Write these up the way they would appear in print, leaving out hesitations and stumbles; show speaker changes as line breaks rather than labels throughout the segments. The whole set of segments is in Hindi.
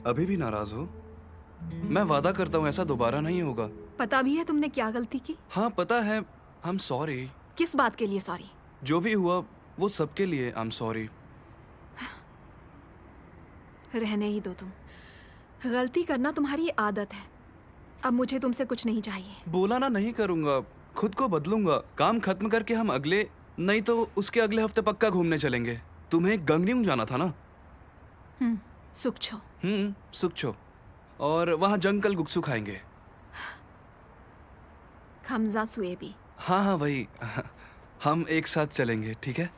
अभी भी नाराज हो? मैं वादा करता हूँ ऐसा दोबारा नहीं होगा।
पता भी है तुमने क्या गलती की?
हाँ पता है। I am sorry.
किस बात के लिए सॉरी?
जो भी हुआ वो सबके लिए आई एम सॉरी।
रहने ही दो तुम। गलती करना तुम्हारी आदत है। अब मुझे तुमसे कुछ नहीं चाहिए।
बोला ना नहीं करूंगा। खुद को बदलूंगा। काम खत्म करके हम अगले नहीं तो उसके अगले हफ्ते पक्का घूमने चलेंगे। तुम्हें गंगन्यूंग जाना था ना?
सुखछो।
सुखचो। और वहाँ जंगल गुक्सु खाएंगे।
खमजा सुएबी।
हाँ हाँ वही। हम एक साथ चलेंगे, ठीक है?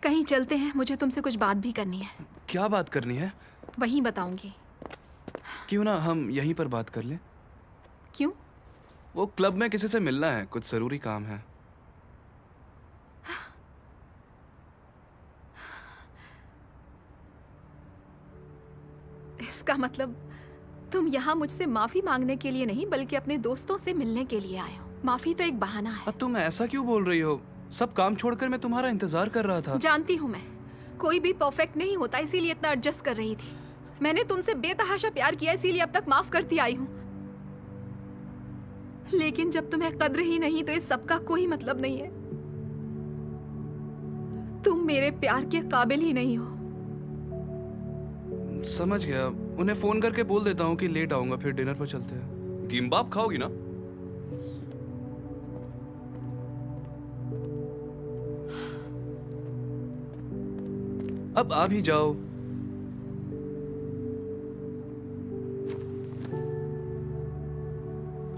कहीं चलते हैं, मुझे तुमसे कुछ बात भी करनी है।
क्या बात करनी है?
वहीं बताऊंगी।
क्यों ना हम यहीं पर बात कर लें?
क्यों?
वो क्लब में किसी से मिलना है, कुछ जरूरी काम है।
इसका मतलब तुम यहाँ मुझसे माफी मांगने के लिए नहीं बल्कि अपने दोस्तों से मिलने के लिए आए हो। माफी तो एक बहाना है।
तुम ऐसा क्यों बोल रही हो? सब काम छोड़कर मैं तुम्हारा इंतजार कर रहा था।
जानती हूँ मैं, कोई भी परफेक्ट नहीं होता, इसीलिए इतना एडजस्ट कर रही थी। मैंने तुमसे बेतहाशा प्यार किया, इसीलिए अब तक माफ करती आई हूँ। लेकिन जब तुम्हें कद्र ही नहीं तो इस सब का कोई मतलब नहीं है। तुम मेरे प्यार के काबिल ही नहीं हो।
समझ गया। उन्हें फोन करके बोल देता हूँ कि लेट आऊंगा, फिर डिनर पर चलते हैं। किम्बाप खाओगी ना? अब आ भी जाओ।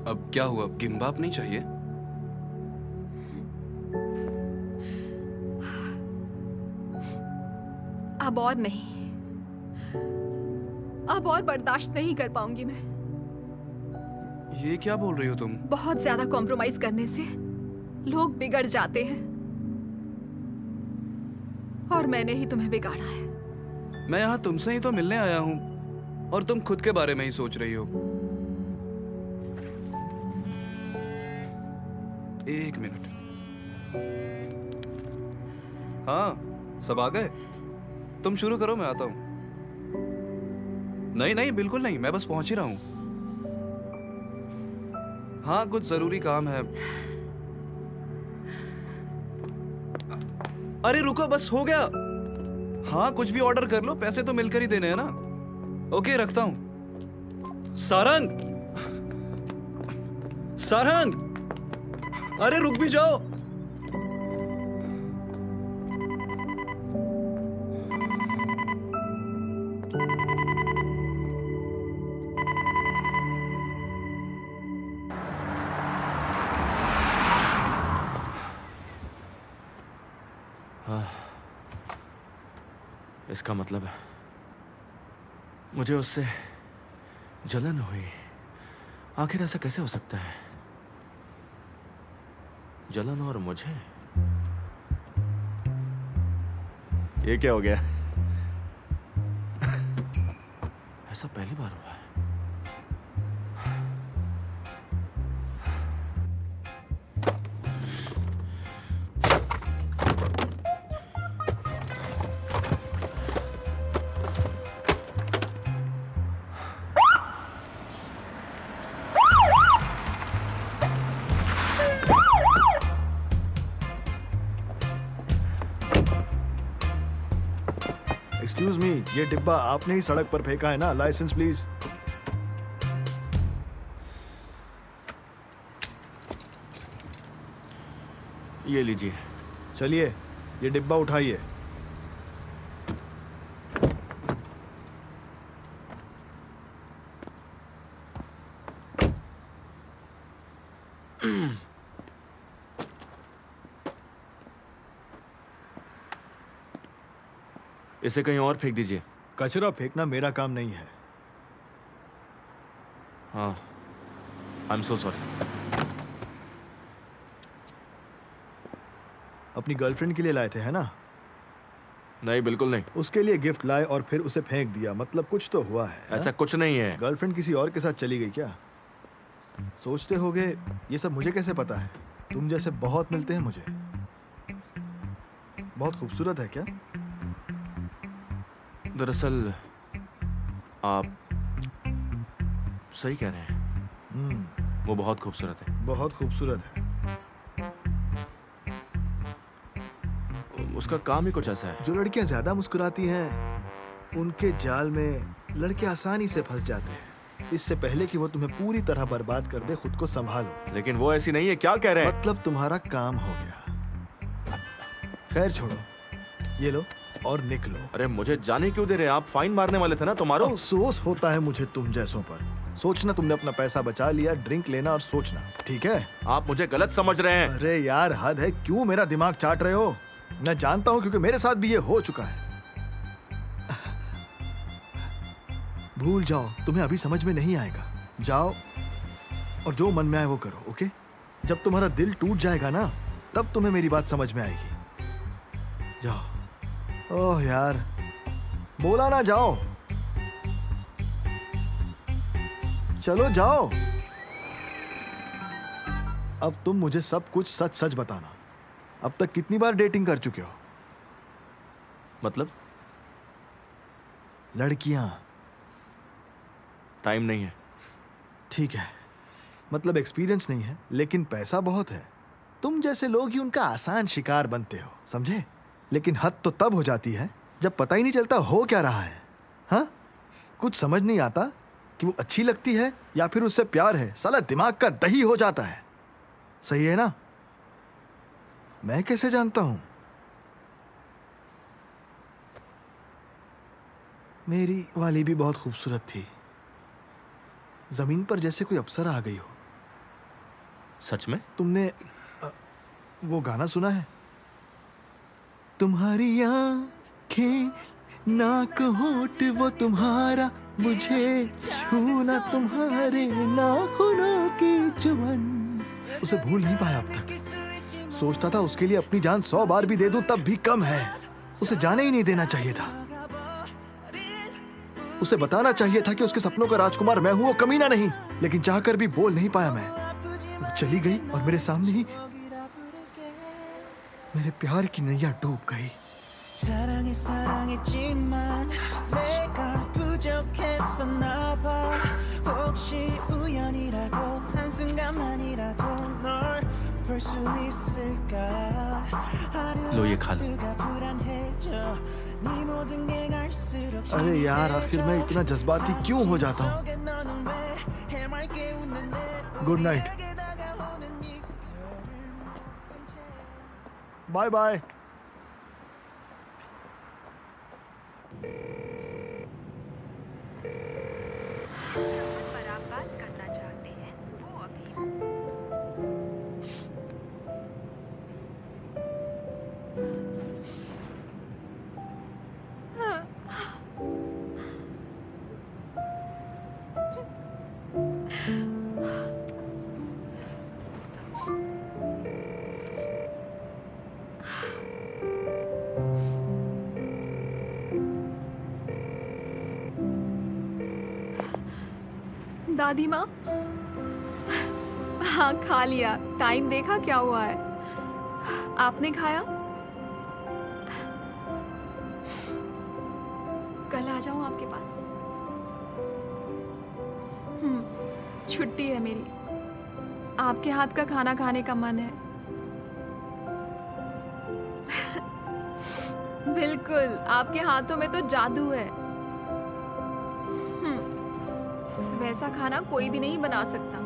अब क्या हुआ? किम्बाप नहीं चाहिए?
अब और नहीं। अब और बर्दाश्त नहीं कर पाऊंगी मैं।
ये क्या बोल रही हो तुम?
बहुत ज्यादा कॉम्प्रोमाइज करने से लोग बिगड़ जाते हैं, और मैंने ही तुम्हें बिगाड़ा है।
मैं यहाँ तुमसे ही तो मिलने आया हूँ और तुम खुद के बारे में ही सोच रही हो। एक मिनट। हाँ, सब आ गए? तुम शुरू करो, मैं आता हूँ। नहीं नहीं बिल्कुल नहीं, मैं बस पहुंच ही रहा हूँ। हाँ कुछ जरूरी काम है। अरे रुको, बस हो गया। हाँ कुछ भी ऑर्डर कर लो, पैसे तो मिलकर ही देने हैं ना। ओके रखता हूं। सारंग, सारंग, अरे रुक भी जाओ।
इसका मतलब है मुझे उससे जलन हुई। आखिर ऐसा कैसे हो सकता है? जलन और मुझे? ये क्या हो गया? ऐसा पहली बार हुआ है।
एक्सक्यूज मी, ये डिब्बा आपने ही सड़क पर फेंका है ना? License please.
ये लीजिए।
चलिए ये डिब्बा उठाइए।
इसे कहीं और फेंक दीजिए।
कचरा फेंकना मेरा काम नहीं है।
हाँ, आई एम सो सॉरी।
अपनी गर्लफ्रेंड के लिए लाए थे है ना?
नहीं, बिल्कुल नहीं।
उसके लिए गिफ्ट लाए और फिर उसे फेंक दिया, मतलब कुछ तो हुआ है।
ऐसा कुछ नहीं है।
गर्लफ्रेंड किसी और के साथ चली गई क्या? सोचते होगे ये सब मुझे कैसे पता है? तुम जैसे बहुत मिलते हैं मुझे। बहुत खूबसूरत है क्या?
दरअसल आप सही कह रहे हैं, वो बहुत खूबसूरत है।
बहुत खूबसूरत है।
उसका काम ही कुछ ऐसा है।
जो लड़कियां ज्यादा मुस्कुराती हैं उनके जाल में लड़के आसानी से फंस जाते हैं। इससे पहले कि वो तुम्हें पूरी तरह बर्बाद कर दे, खुद को संभालो।
लेकिन वो ऐसी नहीं है। क्या कह रहे हैं?
मतलब तुम्हारा काम हो गया। खैर छोड़ो, ये लो और निकलो।
अरे मुझे जाने क्यों दे रहे हैं? आप फाइन मारने वाले थे ना, तो मारो।
अफसोस होता है मुझे तुम जैसों पर। सोचना तुमने अपना पैसा बचा लिया, ड्रिंक लेना और सोचना, ठीक है?
आप मुझे गलत समझ रहे हैं।
अरे यार हद है, क्यों मेरा दिमाग चाट रहे हो? मैं जानता हूं क्योंकि मेरे साथ भी ये हो चुका है। भूल जाओ, तुम्हें अभी समझ में नहीं आएगा। जाओ और जो मन में आए वो करो, ओके? जब तुम्हारा दिल टूट जाएगा ना, तब तुम्हें मेरी बात समझ में आएगी। जाओ। ओह यार, बोला ना जाओ। चलो जाओ। अब तुम मुझे सब कुछ सच सच बताना। अब तक कितनी बार डेटिंग कर चुके हो?
मतलब?
लड़कियां।
टाइम नहीं है।
ठीक है, मतलब एक्सपीरियंस नहीं है, लेकिन पैसा बहुत है। तुम जैसे लोग ही उनका आसान शिकार बनते हो, समझे? लेकिन हद तो तब हो जाती है जब पता ही नहीं चलता हो क्या रहा है। हाँ, कुछ समझ नहीं आता कि वो अच्छी लगती है या फिर उससे प्यार है। साला दिमाग का दही हो जाता है। सही है ना? मैं कैसे जानता हूं? मेरी वाली भी बहुत खूबसूरत थी। जमीन पर जैसे कोई अप्सरा आ गई हो।
सच में?
तुमने वो गाना सुना है? तुम्हारी आंखें, नाक, होठ वो तुम्हारा, मुझे छूना तुम्हारे नाखूनों की चुभन। उसे भूल नहीं पाया अब तक। सोचता था उसके लिए अपनी जान 100 बार भी दे दूं तब भी कम है। उसे जाने ही नहीं देना चाहिए था। उसे बताना चाहिए था कि उसके सपनों का राजकुमार मैं हूं, वो कमीना नहीं। लेकिन चाहकर भी बोल नहीं पाया मैं। वो चली गई और मेरे सामने ही मेरे प्यार की नैया डूब गई।
사랑해 사랑했지만 내가 부족했었나 봐. 혹시 우연이라도 한순간만이라도 널 볼 수 있을까?
लो ये खा लो।
하루하루가 불안해져. 네 모든 게 갈수록
अरे यार, आखिर मैं इतना जज्बाती क्यों हो जाता हूँ?
속에 너는 왜 해맑게 웃는데
गुड नाइट।
우리에게 다가오는 이 별을 본 채
bye bye.
पर आप बात करना चाहते हैं वो अभी
दादी माँ, हाँ खा लिया। टाइम देखा क्या हुआ है? आपने खाया? कल आ जाऊं आपके पास? छुट्टी है मेरी। आपके हाथ का खाना खाने का मन है। बिल्कुल, आपके हाथों में तो जादू है। वैसा खाना कोई भी नहीं बना सकता।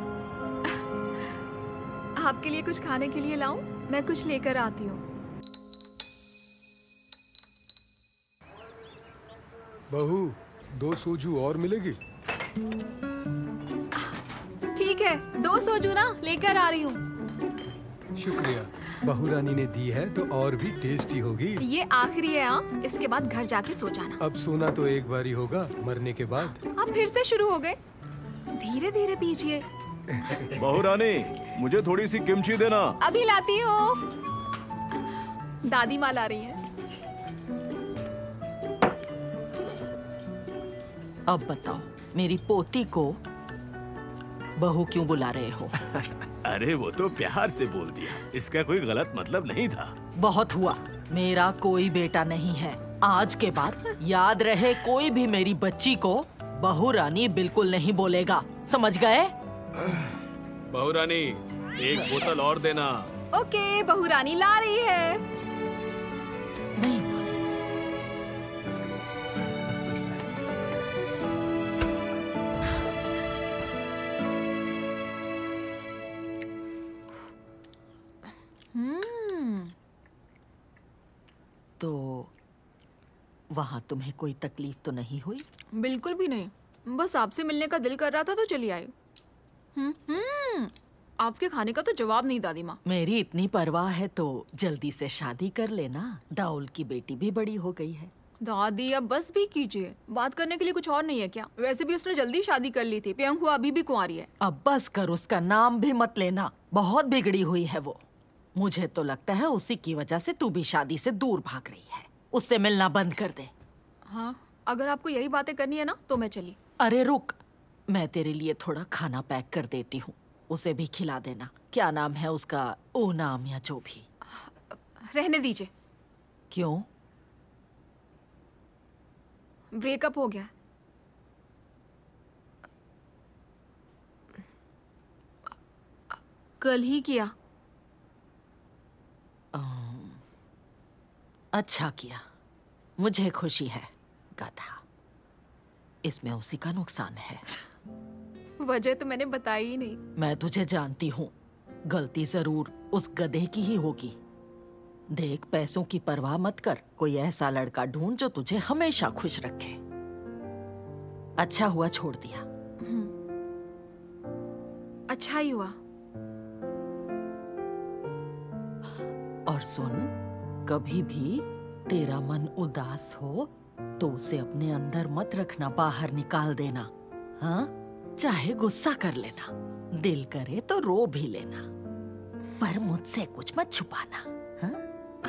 आपके लिए कुछ खाने के लिए लाऊं? मैं कुछ लेकर आती हूँ।
बहू, 2 सोजू और मिलेगी?
ठीक है, 2 सोजू ना लेकर आ रही हूँ।
शुक्रिया। बहू रानी ने दी है तो और भी टेस्टी होगी।
ये आखिरी है। हाँ, इसके बाद घर जाके सो जाना।
अब सोना तो एक बार ही होगा, मरने के बाद।
आप फिर से शुरू हो गए। धीरे धीरे पीजिए।
बहू रानी, मुझे थोड़ी सी किमची देना।
अभी लाती हूँ। दादी माँ ला रही है।
अब बताओ, मेरी पोती को बहू क्यों बुला रहे हो?
अरे वो तो प्यार से बोल दिया, इसका कोई गलत मतलब नहीं था।
बहुत हुआ, मेरा कोई बेटा नहीं है। आज के बाद याद रहे, कोई भी मेरी बच्ची को बहू रानी बिल्कुल नहीं बोलेगा, समझ गए?
बहू रानी, एक बोतल और देना।
ओके, बहू रानी ला रही है।
नहीं, तो वहां तुम्हें कोई तकलीफ तो नहीं हुई?
बिल्कुल भी नहीं, बस आपसे मिलने का दिल कर रहा था तो चली आई। आपके खाने का तो जवाब नहीं दादी माँ।
मेरी इतनी परवाह है तो जल्दी से शादी कर लेना, दाऊल की बेटी भी बड़ी हो गई है।
दादी अब बस भी कीजिए, बात करने के लिए कुछ और नहीं है क्या? वैसे भी उसने जल्दी शादी कर ली थी, प्रियंका अभी भी कुंवारी है।
अब बस कर, उसका नाम भी मत लेना, बहुत बिगड़ी हुई है वो। मुझे तो लगता है उसी की वजह से तू भी शादी से दूर भाग रही है। उससे मिलना बंद कर दे।
हाँ, अगर आपको यही बातें करनी है ना तो मैं चली।
अरे रुक, मैं तेरे लिए थोड़ा खाना पैक कर देती हूँ, उसे भी खिला देना। क्या नाम है उसका? ओ नाम या जो भी।
रहने दीजिए।
क्यों?
ब्रेकअप हो गया। कल ही किया।
अच्छा किया, मुझे खुशी है। गधा, इसमें उसी का नुकसान है।
वजह तो मैंने बताई ही नहीं।
मैं तुझे जानती हूँ, गलती जरूर उस गधे की ही होगी। देख, पैसों की परवाह मत कर, कोई ऐसा लड़का ढूंढ जो तुझे हमेशा खुश रखे। अच्छा हुआ छोड़ दिया।
अच्छा ही हुआ।
और सुन, कभी भी तेरा मन उदास हो तो उसे अपने अंदर मत रखना, बाहर निकाल देना। हाँ, चाहे गुस्सा कर लेना, दिल करे तो रो भी लेना, पर मुझसे कुछ मत छुपाना।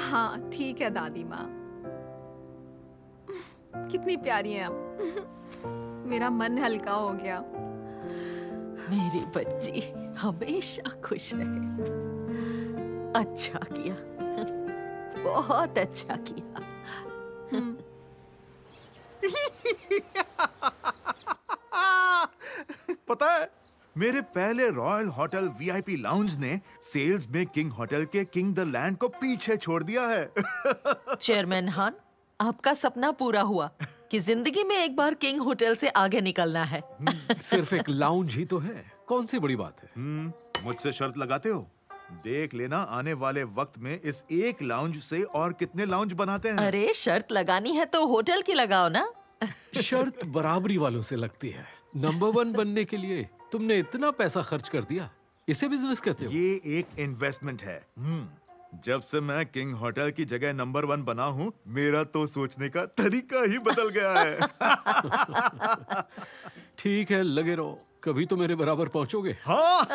हाँ ठीक है दादी माँ। कितनी प्यारी हैं आप। मेरा मन हल्का हो गया।
मेरी बच्ची हमेशा खुश रहे। अच्छा किया, बहुत अच्छा किया।
पता है, मेरे पहले रॉयल होटल वीआईपी लाउंज ने सेल्स में किंग होटल के किंग द लैंड को पीछे छोड़ दिया है।
चेयरमैन हान, आपका सपना पूरा हुआ कि जिंदगी में एक बार किंग होटल से आगे निकलना है।
सिर्फ एक लाउंज ही तो है, कौन सी बड़ी बात है।
मुझसे शर्त लगाते हो? देख लेना आने वाले वक्त में इस एक लाउंज से और कितने लाउंज बनाते हैं।
अरे शर्त लगानी है तो होटल की लगाओ ना।
शर्त बराबरी वालों से लगती है। नंबर 1 बनने के लिए तुमने इतना पैसा खर्च कर दिया, इसे बिजनेस कहते हो?
ये एक इन्वेस्टमेंट है। जब से मैं किंग होटल की जगह नंबर 1 बना हूँ, मेरा तो सोचने का तरीका ही बदल गया है।
ठीक है, लगे रहो, कभी तो मेरे बराबर पहुंचोगे।
हाँ।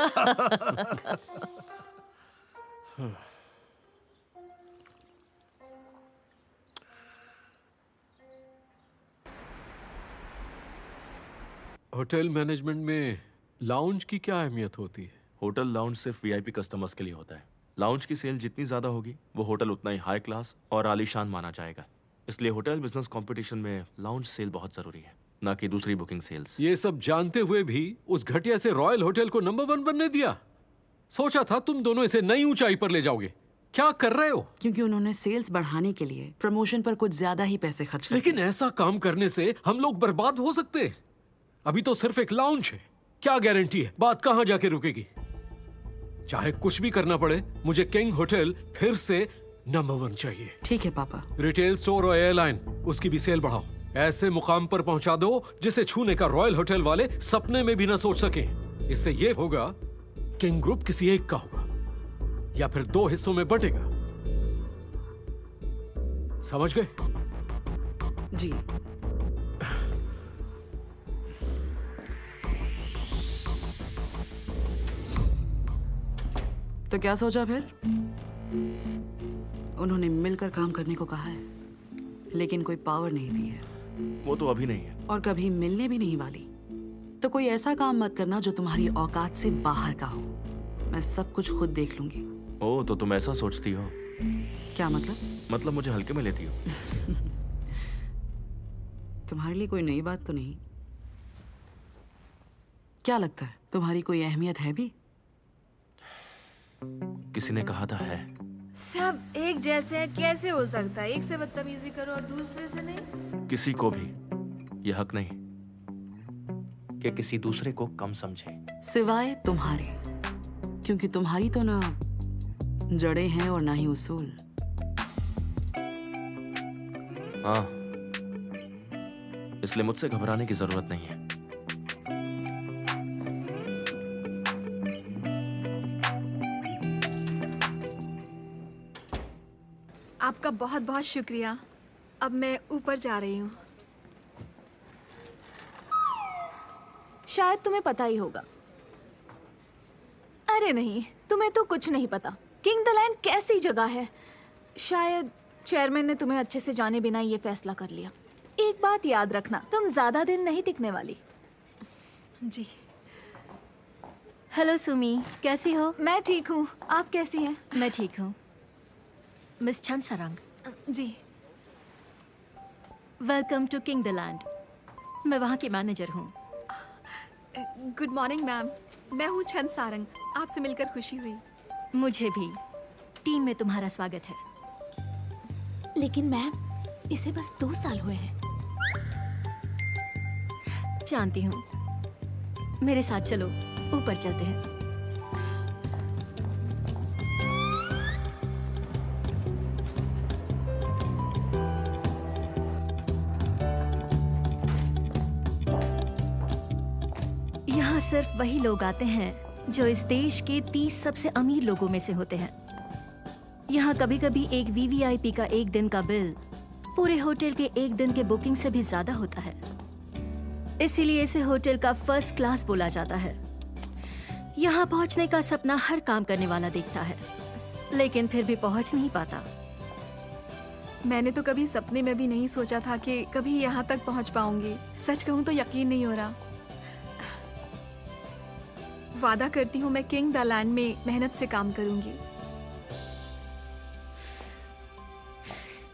होटल मैनेजमेंट में लाउंज की क्या अहमियत होती है?
होटल लाउंज सिर्फ वीआईपी कस्टमर्स के लिए होता है। लाउंज की सेल जितनी ज्यादा होगी, वो होटल उतना ही हाई क्लास और आलीशान माना जाएगा। इसलिए होटल बिजनेस कंपटीशन में लाउंज सेल बहुत जरूरी है, ना कि दूसरी बुकिंग सेल्स।
ये सब जानते हुए भी उस घटिया से रॉयल होटल को नंबर 1 बनने दिया। सोचा था तुम दोनों इसे नई ऊंचाई पर ले जाओगे। क्या कर रहे हो?
क्योंकि उन्होंने सेल्स बढ़ाने के लिए प्रमोशन पर कुछ ज्यादा ही पैसे खर्च कर दिए।
लेकिन ऐसा काम करने से हम लोग बर्बाद हो सकते हैं। अभी तो सिर्फ एक लाउंज है, क्या गारंटी है बात कहां जाके रुकेगी? चाहे कुछ भी करना पड़े, मुझे किंग होटल फिर से नंबर 1 चाहिए।
ठीक है पापा।
रिटेल स्टोर और एयरलाइन, उसकी भी सेल बढ़ाओ। ऐसे मुकाम पर पहुंचा दो जिसे छूने का रॉयल होटल वाले सपने में भी ना सोच सके। इससे ये होगा, किंग ग्रुप किसी एक का होगा या फिर 2 हिस्सों में बटेगा। समझ गए?
जी। तो क्या सोचा फिर? उन्होंने मिलकर काम करने को कहा है, लेकिन कोई पावर नहीं दी है।
वो तो अभी नहीं है।
और कभी मिलने भी नहीं वाली। तो कोई ऐसा काम मत करना जो तुम्हारी औकात से बाहर का हो। मैं सब कुछ खुद देख लूंगी।
ओह, तो तुम ऐसा सोचती हो?
क्या मतलब?
मतलब मुझे हल्के में लेती हो?
तुम्हारे लिए कोई नई बात तो नहीं। क्या लगता है तुम्हारी कोई अहमियत है भी?
किसी ने कहा था है।
सब एक जैसे हैं, कैसे हो सकता है? एक से बदतमीजी करो और दूसरे से नहीं।
किसी को भी यह हक नहीं कि किसी दूसरे को कम समझे,
सिवाय तुम्हारे, क्योंकि तुम्हारी तो ना जड़ें हैं और ना ही उसूल।
हाँ, इसलिए मुझसे घबराने की जरूरत नहीं है।
आपका बहुत बहुत शुक्रिया। अब मैं ऊपर जा रही हूँ। शायद तुम्हें पता ही होगा। अरे नहीं, तुम्हें तो कुछ नहीं पता। किंग द लैंड कैसी जगह है। शायद चेयरमैन ने तुम्हें अच्छे से जाने बिना ये फैसला कर लिया। एक बात याद रखना, तुम ज्यादा दिन नहीं टिकने वाली। जी।
हेलो सुमी, कैसी हो?
मैं ठीक हूँ, आप कैसी हैं?
मैं ठीक हूँ। Miss Cheon Sarang.
जी।
Welcome to King the Land. मैं वहाँ की मैनेजर हूँ।
गुड मॉर्निंग मैम, मैं हूँ छनसारंग। आपसे मिलकर खुशी हुई।
मुझे भी। टीम में तुम्हारा स्वागत है।
लेकिन मैम, इसे बस 2 साल हुए हैं।
जानती हूँ। मेरे साथ चलो, ऊपर चलते हैं। यहाँ सिर्फ वही लोग आते हैं जो इस देश के 30 सबसे अमीर लोगों में से होते हैं। यहाँ कभी कभी एक वीवीआईपी का 1 दिन का बिल पूरे होटल के 1 दिन के बुकिंग से भी ज्यादा होता है। इसीलिए इसे होटल का फर्स्ट क्लास बोला जाता है। यहाँ पहुँचने का सपना हर काम करने वाला देखता है, लेकिन फिर भी पहुँच नहीं पाता।
मैंने तो कभी सपने में भी नहीं सोचा था कि कभी यहाँ तक पहुँच पाऊंगी। सच कहूँ तो यकीन नहीं हो रहा। वादा करती हूँ मैं किंग द लैंड में मेहनत से काम करूंगी।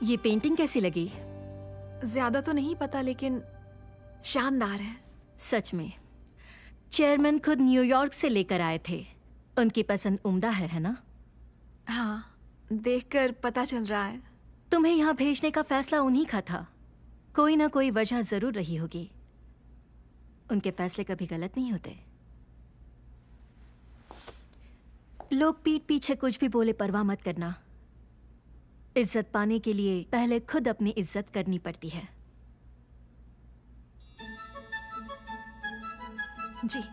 ये पेंटिंग कैसी लगी?
ज्यादा तो नहीं पता, लेकिन शानदार है।
सच में। चेयरमैन खुद न्यूयॉर्क से लेकर आए थे। उनकी पसंद उम्दा है ना?
हाँ, देखकर पता चल रहा है।
तुम्हें यहाँ भेजने का फैसला उन्हीं का था। कोई ना कोई वजह जरूर रही होगी। उनके फैसले कभी गलत नहीं होते। लोग पीठ पीछे कुछ भी बोले परवाह मत करना। इज्जत पाने के लिए पहले खुद अपनी इज्जत करनी पड़ती है।
जी।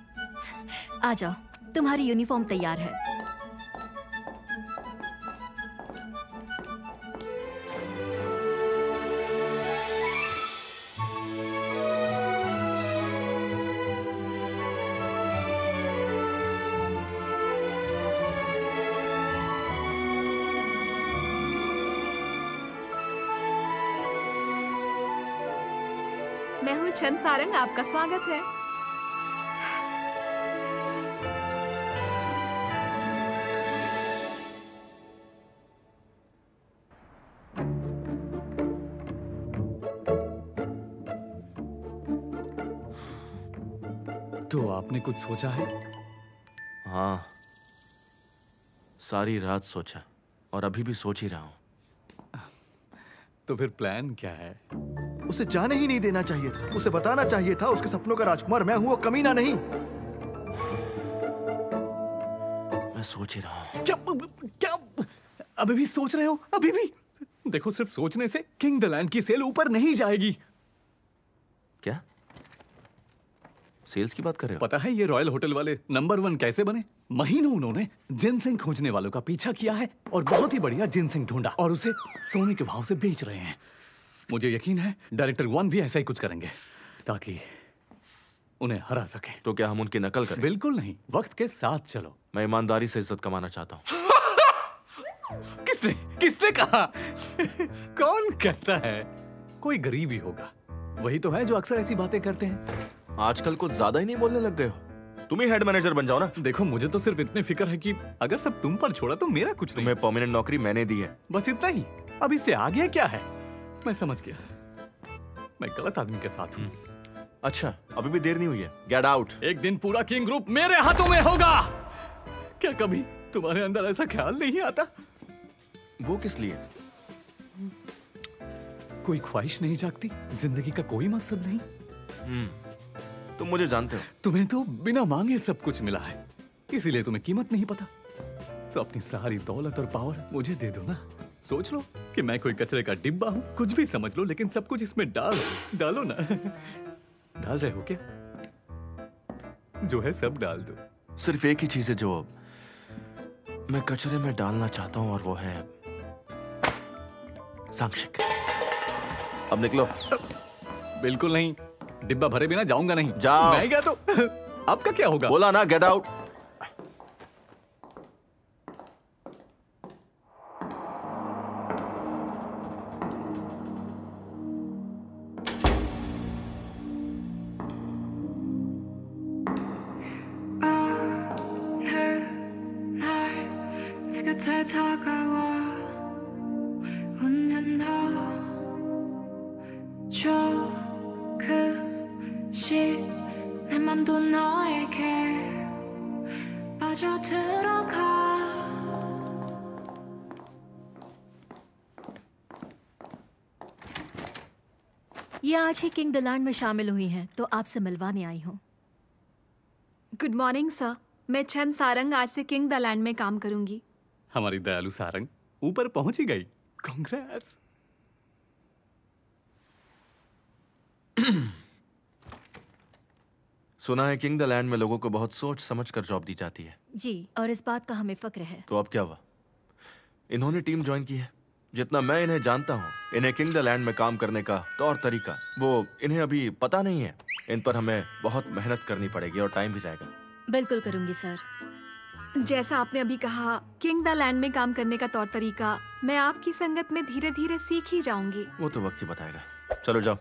आ जाओ, तुम्हारी यूनिफॉर्म तैयार है।
मैं हूँ छनसारंग, आपका स्वागत है।
तो आपने कुछ सोचा है?
हाँ, सारी रात सोचा और अभी भी सोच ही रहा हूँ।
तो फिर प्लान क्या है?
उसे जाने ही नहीं देना चाहिए था। उसे बताना चाहिए था उसके सपनों का राजकुमार मैं हूं, वो कमीना नहीं।
मैं सोच ही रहा हूँ।
क्या अभी भी सोच रहे हो? अभी भी? देखो, सिर्फ सोचने से किंग द लैंड की सेल ऊपर नहीं जाएगी।
क्या सेल्स की बात कर रहे हो?
पता है ये रॉयल होटल वाले नंबर 1 कैसे बने? महीनों उन्होंने जिनसेंग खोजने वालों का पीछा किया है और बहुत ही बढ़िया जिनसेंग ढूंढा और उसे सोने के भाव से बेच रहे हैं। मुझे यकीन है डायरेक्टर 1 भी ऐसा ही कुछ करेंगे ताकि उन्हें हरा सके।
तो क्या हम उनकी नकल करें?
बिल्कुल नहीं, वक्त के साथ चलो।
मैं ईमानदारी से इज्जत कमाना चाहता हूँ।
किसने कहा? कौन कहता है? कोई गरीब ही होगा वही तो है जो अक्सर ऐसी बातें करते हैं।
आजकल कुछ ज्यादा ही नहीं बोलने लग गए हो। तुम ही हेड मैनेजर बन जाओ ना।
देखो मुझे तो सिर्फ इतनी फिक्र है कि अगर सब तुम पर छोड़ा तो मेरा कुछ नहीं।
तुम्हें परमानेंट नौकरी मैंने दी है।
बस इतना ही। अब इससे आगे क्या है? मैं समझ गया, मैं गलत आदमी के साथ हूँ।
अच्छा, अभी भी देर नहीं हुई है। Get out.
एक दिन पूरा किंग ग्रुप मेरे हाथों में होगा। क्या कभी तुम्हारे अंदर ऐसा ख्याल नहीं आता?
वो किस लिए?
कोई ख्वाहिश नहीं जागती, जिंदगी का कोई मकसद नहीं।
तुम मुझे जानते हो।
तुम्हें तो बिना मांगे सब कुछ मिला है, इसीलिए तुम्हें कीमत नहीं पता। तो अपनी सारी दौलत और पावर मुझे दे दो ना। सोच लो कि मैं कोई कचरे का डिब्बा हूँ, कुछ भी समझ लो, लेकिन सब कुछ इसमें डालो ना। डाल रहे हो क्या? जो है सब डाल दो।
सिर्फ एक ही चीज है जो मैं कचरे में डालना चाहता हूँ, और वो है सांशिक। अब निकलो।
बिल्कुल नहीं, डिब्बा भरे बिना जाऊंगा नहीं।
जाओ।
मैं गया तो आपका क्या होगा?
बोला ना, गेट आउट।
ये आज ही किंग द लैंड में शामिल हुई हैं, तो आपसे मिलवाने आई हूँ।
गुड मॉर्निंग सर, मैं छन सारंग आज से किंग द लैंड में काम करूंगी।
हमारी दयालु सारंग ऊपर पहुंच ही गई। कांग्रेस।
सुना है किंग द लैंड में लोगों को बहुत सोच समझ कर जॉब दी जाती है।
जी, और इस बात का हमें फक्र है।
तो अब क्या हुआ? इन्होंने टीम ज्वाइन की है। जितना मैं इन्हें जानता हूँ, इन्हें किंग द लैंड में काम करने का तौर तरीका वो इन्हें अभी पता नहीं है। इन पर हमें बहुत मेहनत करनी पड़ेगी और टाइम भी जाएगा।
बिल्कुल करूंगी सर।
जैसा आपने अभी कहा, किंग द लैंड में काम करने का तौर तरीका मैं आपकी संगत में धीरे धीरे सीख ही जाऊंगी।
वो तो वक्त ही बताएगा। चलो जाओ।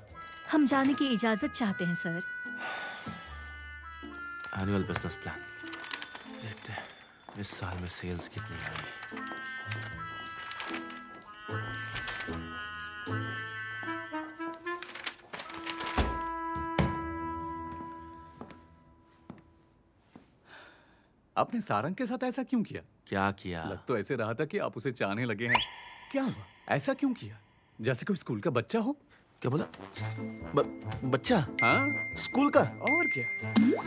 हम जाने की इजाजत चाहते हैं सर।
एनुअल बिजनेस प्लान देखते हैं इस साल में सेल्स कितनी आएगी।
आपने सारंग के साथ ऐसा क्यों किया?
क्या किया?
लग तो ऐसे रहा था कि आप उसे चाहने लगे हैं। क्या हुआ? ऐसा क्यों किया? जैसे कोई स्कूल का बच्चा हो।
क्या बोला? बच्चा?
हाँ,
स्कूल का।
और क्या?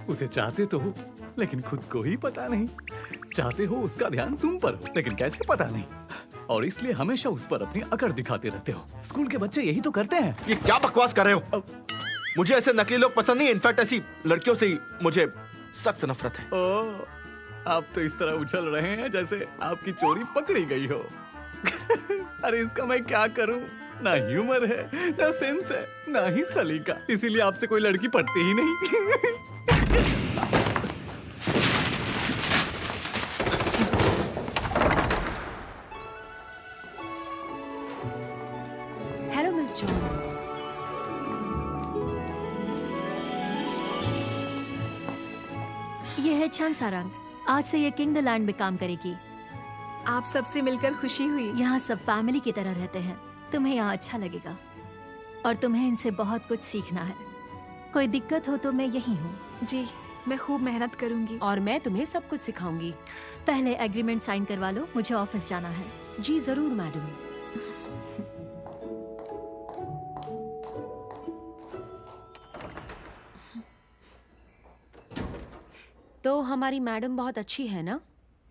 उसे चाहते तो हो, लेकिन खुद को ही पता नहीं। चाहते हो उसका ध्यान तुम पर हो, लेकिन कैसे पता नहीं। और इसलिए हमेशा उस पर अपनी अकड़ दिखाते रहते हो। स्कूल के बच्चे यही तो करते हैं।
ये क्या बकवास कर रहे हो? मुझे ऐसे नकली लोग पसंद नहीं। इनफैक्ट ऐसी लड़कियों से ही मुझे सख्त नफरत है।
ओह, आप तो इस तरह उछल रहे हैं जैसे आपकी चोरी पकड़ी गई हो। अरे इसका मैं क्या करूं? ना ह्यूमर है, ना सेंस है, ना ही सलीका। इसीलिए आपसे कोई लड़की पटती ही नहीं।
Hello miss John. ये है छन सारंग। आज से ये किंग द लैंड में काम करेगी।
आप सबसे मिलकर खुशी हुई।
यहाँ सब फैमिली की तरह रहते हैं। तुम्हें यहाँ अच्छा लगेगा और तुम्हें इनसे बहुत कुछ सीखना है। कोई दिक्कत हो तो मैं यही हूँ।
जी, मैं खूब मेहनत करूंगी।
और मैं तुम्हें सब कुछ सिखाऊंगी।
पहले एग्रीमेंट साइन करवा लो, मुझे ऑफिस जाना है।
जी जरूर मैडम। तो हमारी मैडम बहुत अच्छी है ना?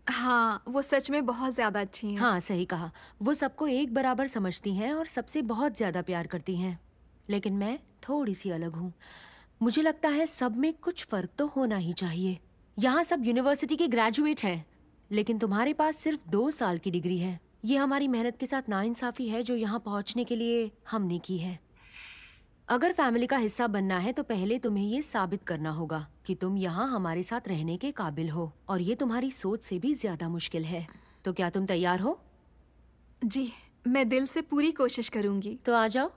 हाँ, वो सच में बहुत ज्यादा अच्छी हैं।
हाँ सही कहा। वो सबको एक बराबर समझती हैं और सबसे बहुत ज्यादा प्यार करती हैं। लेकिन मैं थोड़ी सी अलग हूँ। मुझे लगता है सब में कुछ फर्क तो होना ही चाहिए। यहाँ सब यूनिवर्सिटी के ग्रेजुएट हैं, लेकिन तुम्हारे पास सिर्फ 2 साल की डिग्री है। ये हमारी मेहनत के साथ नाइंसाफी है जो यहाँ पहुँचने के लिए हमने की है। अगर फैमिली का हिस्सा बनना है तो पहले तुम्हें ये साबित करना होगा कि तुम यहाँ हमारे साथ रहने के काबिल हो, और ये तुम्हारी सोच से भी ज्यादा मुश्किल है। तो क्या तुम तैयार हो?
जी, मैं दिल से पूरी कोशिश करूंगी।
तो आ जाओ।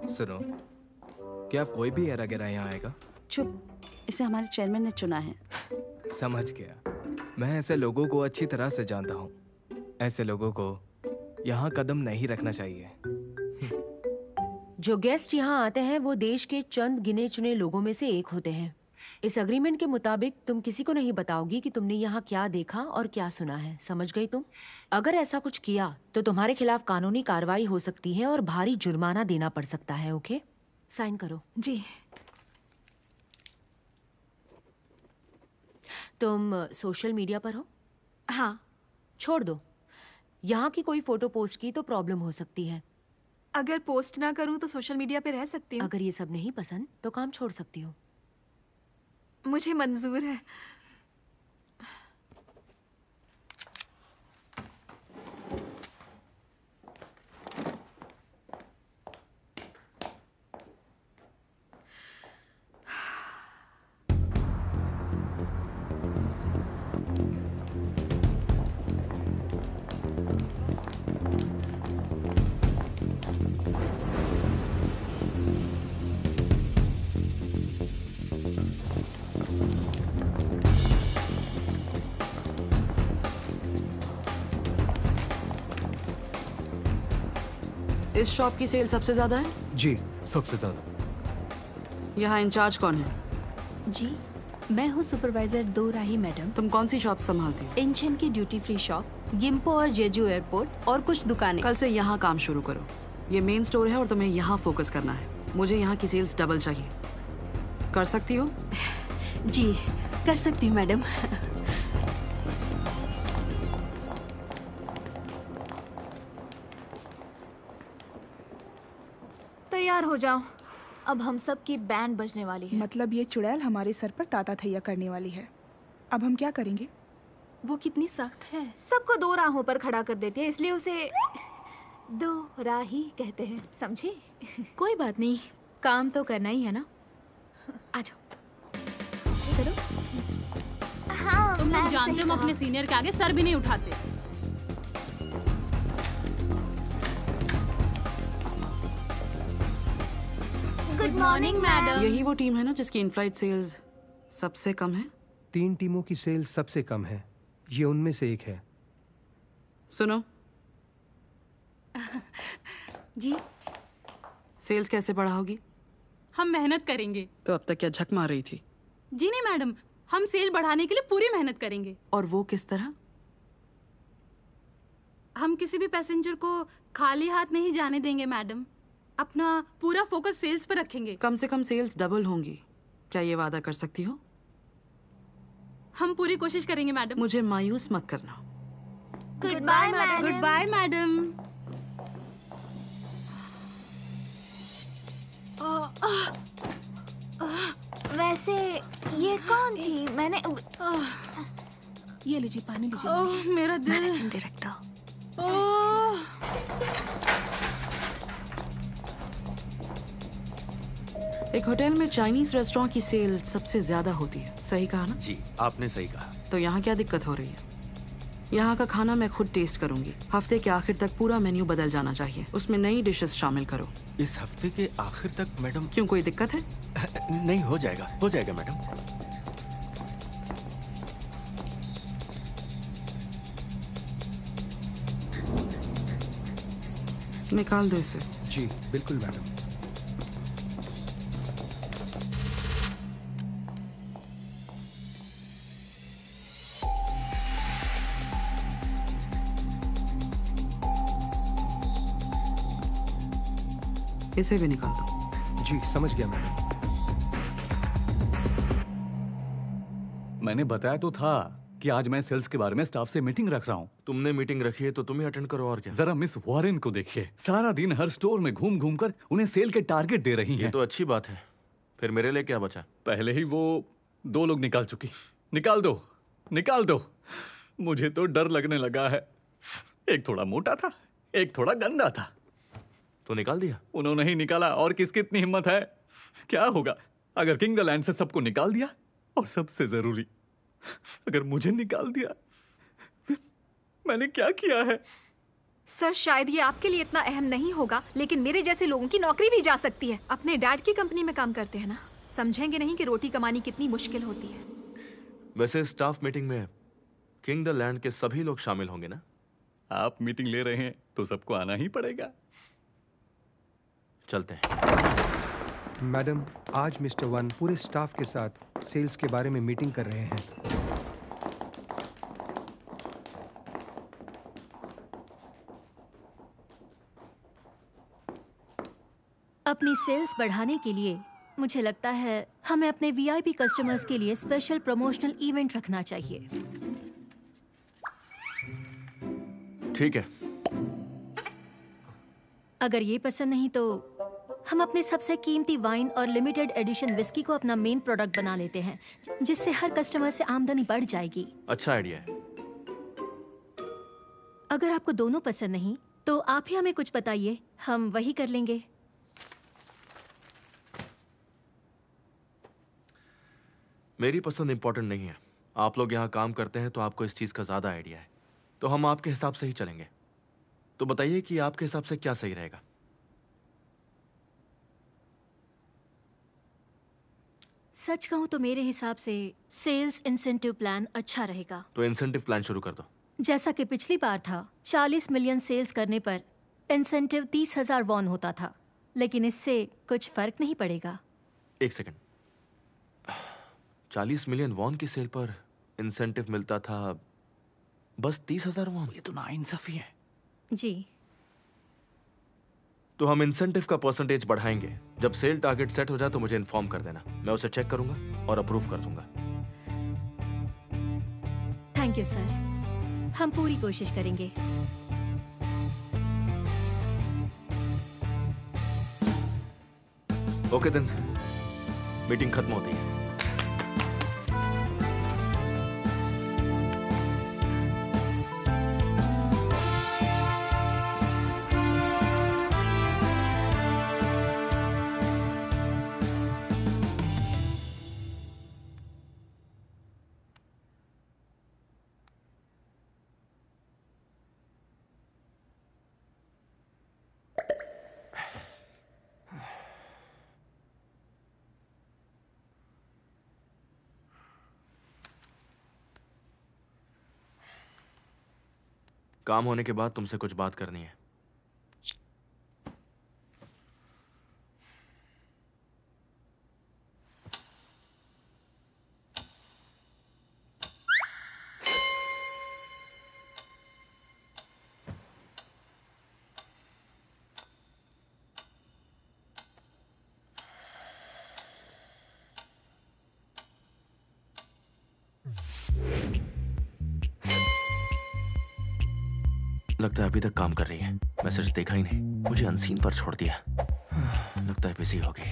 सुनो, क्या कोई भी एरा गिरा यहाँ आएगा?
चुप, इसे हमारे चेयरमैन ने चुना है।
समझ गया। मैं ऐसे लोगों को अच्छी तरह से जानता हूँ। ऐसे लोगों को यहाँ कदम नहीं रखना चाहिए।
जो गेस्ट यहाँ आते हैं वो देश के चंद गिने चुने लोगों में से एक होते हैं। इस अग्रीमेंट के मुताबिक तुम किसी को नहीं बताओगी कि तुमने यहाँ क्या देखा और क्या सुना है। समझ गई तुम? अगर ऐसा कुछ किया तो तुम्हारे खिलाफ कानूनी कार्रवाई हो सकती है और भारी जुर्माना देना पड़ सकता है। ओके, साइन करो।
जी।
तुम सोशल मीडिया पर हो?
हाँ।
छोड़ दो। यहाँ की कोई फोटो पोस्ट की तो प्रॉब्लम हो सकती है।
अगर पोस्ट ना करूँ तो सोशल मीडिया पे रह सकती हूँ।
अगर ये सब नहीं पसंद तो काम छोड़ सकती हो।
मुझे मंजूर है।
इस शॉप की सेल सबसे ज्यादा है?
जी, सबसे ज्यादा।
यहाँ इंचार्ज कौन है?
जी, मैं हूँ सुपरवाइजर दो राही मैडम।
तुम कौन सी शॉप संभालती हो?
इंचन की ड्यूटी फ्री शॉप, गिम्पो और जेजू एयरपोर्ट और कुछ दुकानें।
कल से यहाँ काम शुरू करो। ये मेन स्टोर है और तुम्हें यहाँ फोकस करना है। मुझे यहाँ की सेल्स डबल चाहिए। कर सकती हो?
जी, कर सकती हूँ मैडम।
तैयार हो जाओ, अब हम सब की बैंड बजने वाली है।
मतलब ये चुड़ैल हमारे सर पर ताता थैया करने वाली है। अब हम क्या करेंगे?
वो कितनी सख्त है, सबको दो राहों पर खड़ा कर देती है, इसलिए उसे दो राही कहते हैं, समझी?
कोई बात नहीं, काम तो करना ही है ना।
आ जाओ। चलो। हाँ,
तुम लोग जानते हो हम अपने सीनियर के आगे सर भी नहीं उठाते।
Good morning madam.
यही वो टीम है ना जिसकी इनफ्लाइट सेल्स सबसे कम है?
3 टीमों की सेल्स सबसे कम है, ये उनमें से एक है।
सुनो।
जी।
सेल्स कैसे बढ़ाओगी?
हम मेहनत करेंगे।
तो अब तक क्या झक मार रही थी?
जी नहीं मैडम, हम सेल बढ़ाने के लिए पूरी मेहनत करेंगे।
और वो किस तरह?
हम किसी भी पैसेंजर को खाली हाथ नहीं जाने देंगे मैडम। अपना पूरा फोकस सेल्स पर रखेंगे।
कम से कम सेल्स डबल होंगी, क्या ये वादा कर सकती हो?
हम पूरी कोशिश करेंगे मैडम।
मुझे मायूस मत करना।
Good bye madam.
Good bye madam.
वैसे ये कौन थी? मैंने
ये लीजिए पानी लीजिए।
ओह मेरा दिल।
Managing director.
एक होटल में चाइनीज रेस्टोरेंट की सेल सबसे ज्यादा होती है, सही कहा ना?
जी, आपने सही कहा।
तो यहाँ क्या दिक्कत हो रही है? यहाँ का खाना मैं खुद टेस्ट करूंगी। हफ्ते के आखिर तक पूरा मेन्यू बदल जाना चाहिए, उसमें नई डिशेस शामिल करो।
इस हफ्ते के आखिर तक मैडम?
क्यों, कोई दिक्कत है?
नहीं, हो जाएगा मैडम।
निकाल दो इसे।
जी बिल्कुल मैडम।
इसे भी निकाल दो।
जी समझ गया मैडम।
मैंने बताया तो था कि आज मैं सेल्स के बारे में स्टाफ से मीटिंग रख रहा हूँ।
तुमने मीटिंग रखी है तो तुम ही अटेंड करो, और क्या।
जरा मिस वॉरेन को देखिए, सारा दिन हर स्टोर में घूम घूम कर उन्हें सेल के टारगेट दे रही हैं।
ये तो अच्छी बात है। फिर मेरे लिए क्या बचा?
पहले ही वो 2 लोग निकाल चुकी। निकाल दो। मुझे तो डर लगने लगा है। एक थोड़ा मोटा था, एक थोड़ा गंदा था।
तो निकाल दिया?
उन्होंने ही निकाला, और किसकी इतनी हिम्मत है? क्या होगा अगर किंग द लैंड से सबको निकाल दिया? और सबसे जरूरी, अगर मुझे निकाल दिया? मैंने क्या किया है?
सर शायद ये आपके लिए इतना अहम नहीं होगा, लेकिन मेरे जैसे लोगों की नौकरी भी जा सकती है। अपने डैड की कंपनी में काम करते हैं ना, समझेंगे नहीं कि रोटी कमानी कितनी मुश्किल होती है।
वैसे स्टाफ मीटिंग में किंग द लैंड के सभी लोग शामिल होंगे ना?
आप मीटिंग ले रहे हैं तो सबको आना ही पड़ेगा।
चलते हैं।
मैडम, आज मिस्टर वन पूरे स्टाफ के साथ सेल्स के बारे में मीटिंग कर रहे हैं।
अपनी सेल्स बढ़ाने के लिए मुझे लगता है हमें अपने वीआईपी कस्टमर्स के लिए स्पेशल प्रमोशनल इवेंट रखना चाहिए।
ठीक है।
अगर ये पसंद नहीं तो हम अपने सबसे कीमती वाइन और लिमिटेड एडिशन विस्की को अपना मेन प्रोडक्ट बना लेते हैं, जिससे हर कस्टमर से आमदनी बढ़ जाएगी।
अच्छा आइडिया है।
अगर आपको दोनों पसंद नहीं तो आप ही हमें कुछ बताइए, हम वही कर लेंगे।
मेरी पसंद इंपॉर्टेंट नहीं है। आप लोग यहाँ काम करते हैं तो आपको इस चीज़ का ज़्यादा आइडिया है, तो हम आपके हिसाब से ही चलेंगे। तो बताइए कि आपके हिसाब से क्या सही रहेगा।
सच कहूँ तो मेरे हिसाब से सेल्स इंसेंटिव प्लान अच्छा रहेगा।
तो इंसेंटिव प्लान शुरू कर दो।
जैसा कि पिछली बार था, 40 मिलियन सेल्स करने पर इंसेंटिव 30,000 वॉन होता था, लेकिन इससे कुछ फर्क नहीं पड़ेगा।
एक सेकंड, 40 मिलियन वॉन की सेल पर इंसेंटिव मिलता था बस 30,000 वॉन।
ये तो नाइंसाफी है।
जी।
तो हम इंसेंटिव का परसेंटेज बढ़ाएंगे। जब सेल टारगेट सेट हो जाए तो मुझे इन्फॉर्म कर देना, मैं उसे चेक करूंगा और अप्रूव कर दूंगा।
थैंक यू सर, हम पूरी कोशिश करेंगे।
ओके देन, मीटिंग खत्म होती है। काम होने के बाद तुमसे कुछ बात करनी है। लगता है अभी तक काम कर रही है। मैसेज देखा ही नहीं, मुझे अनसीन पर छोड़ दिया। लगता है बिजी हो गई।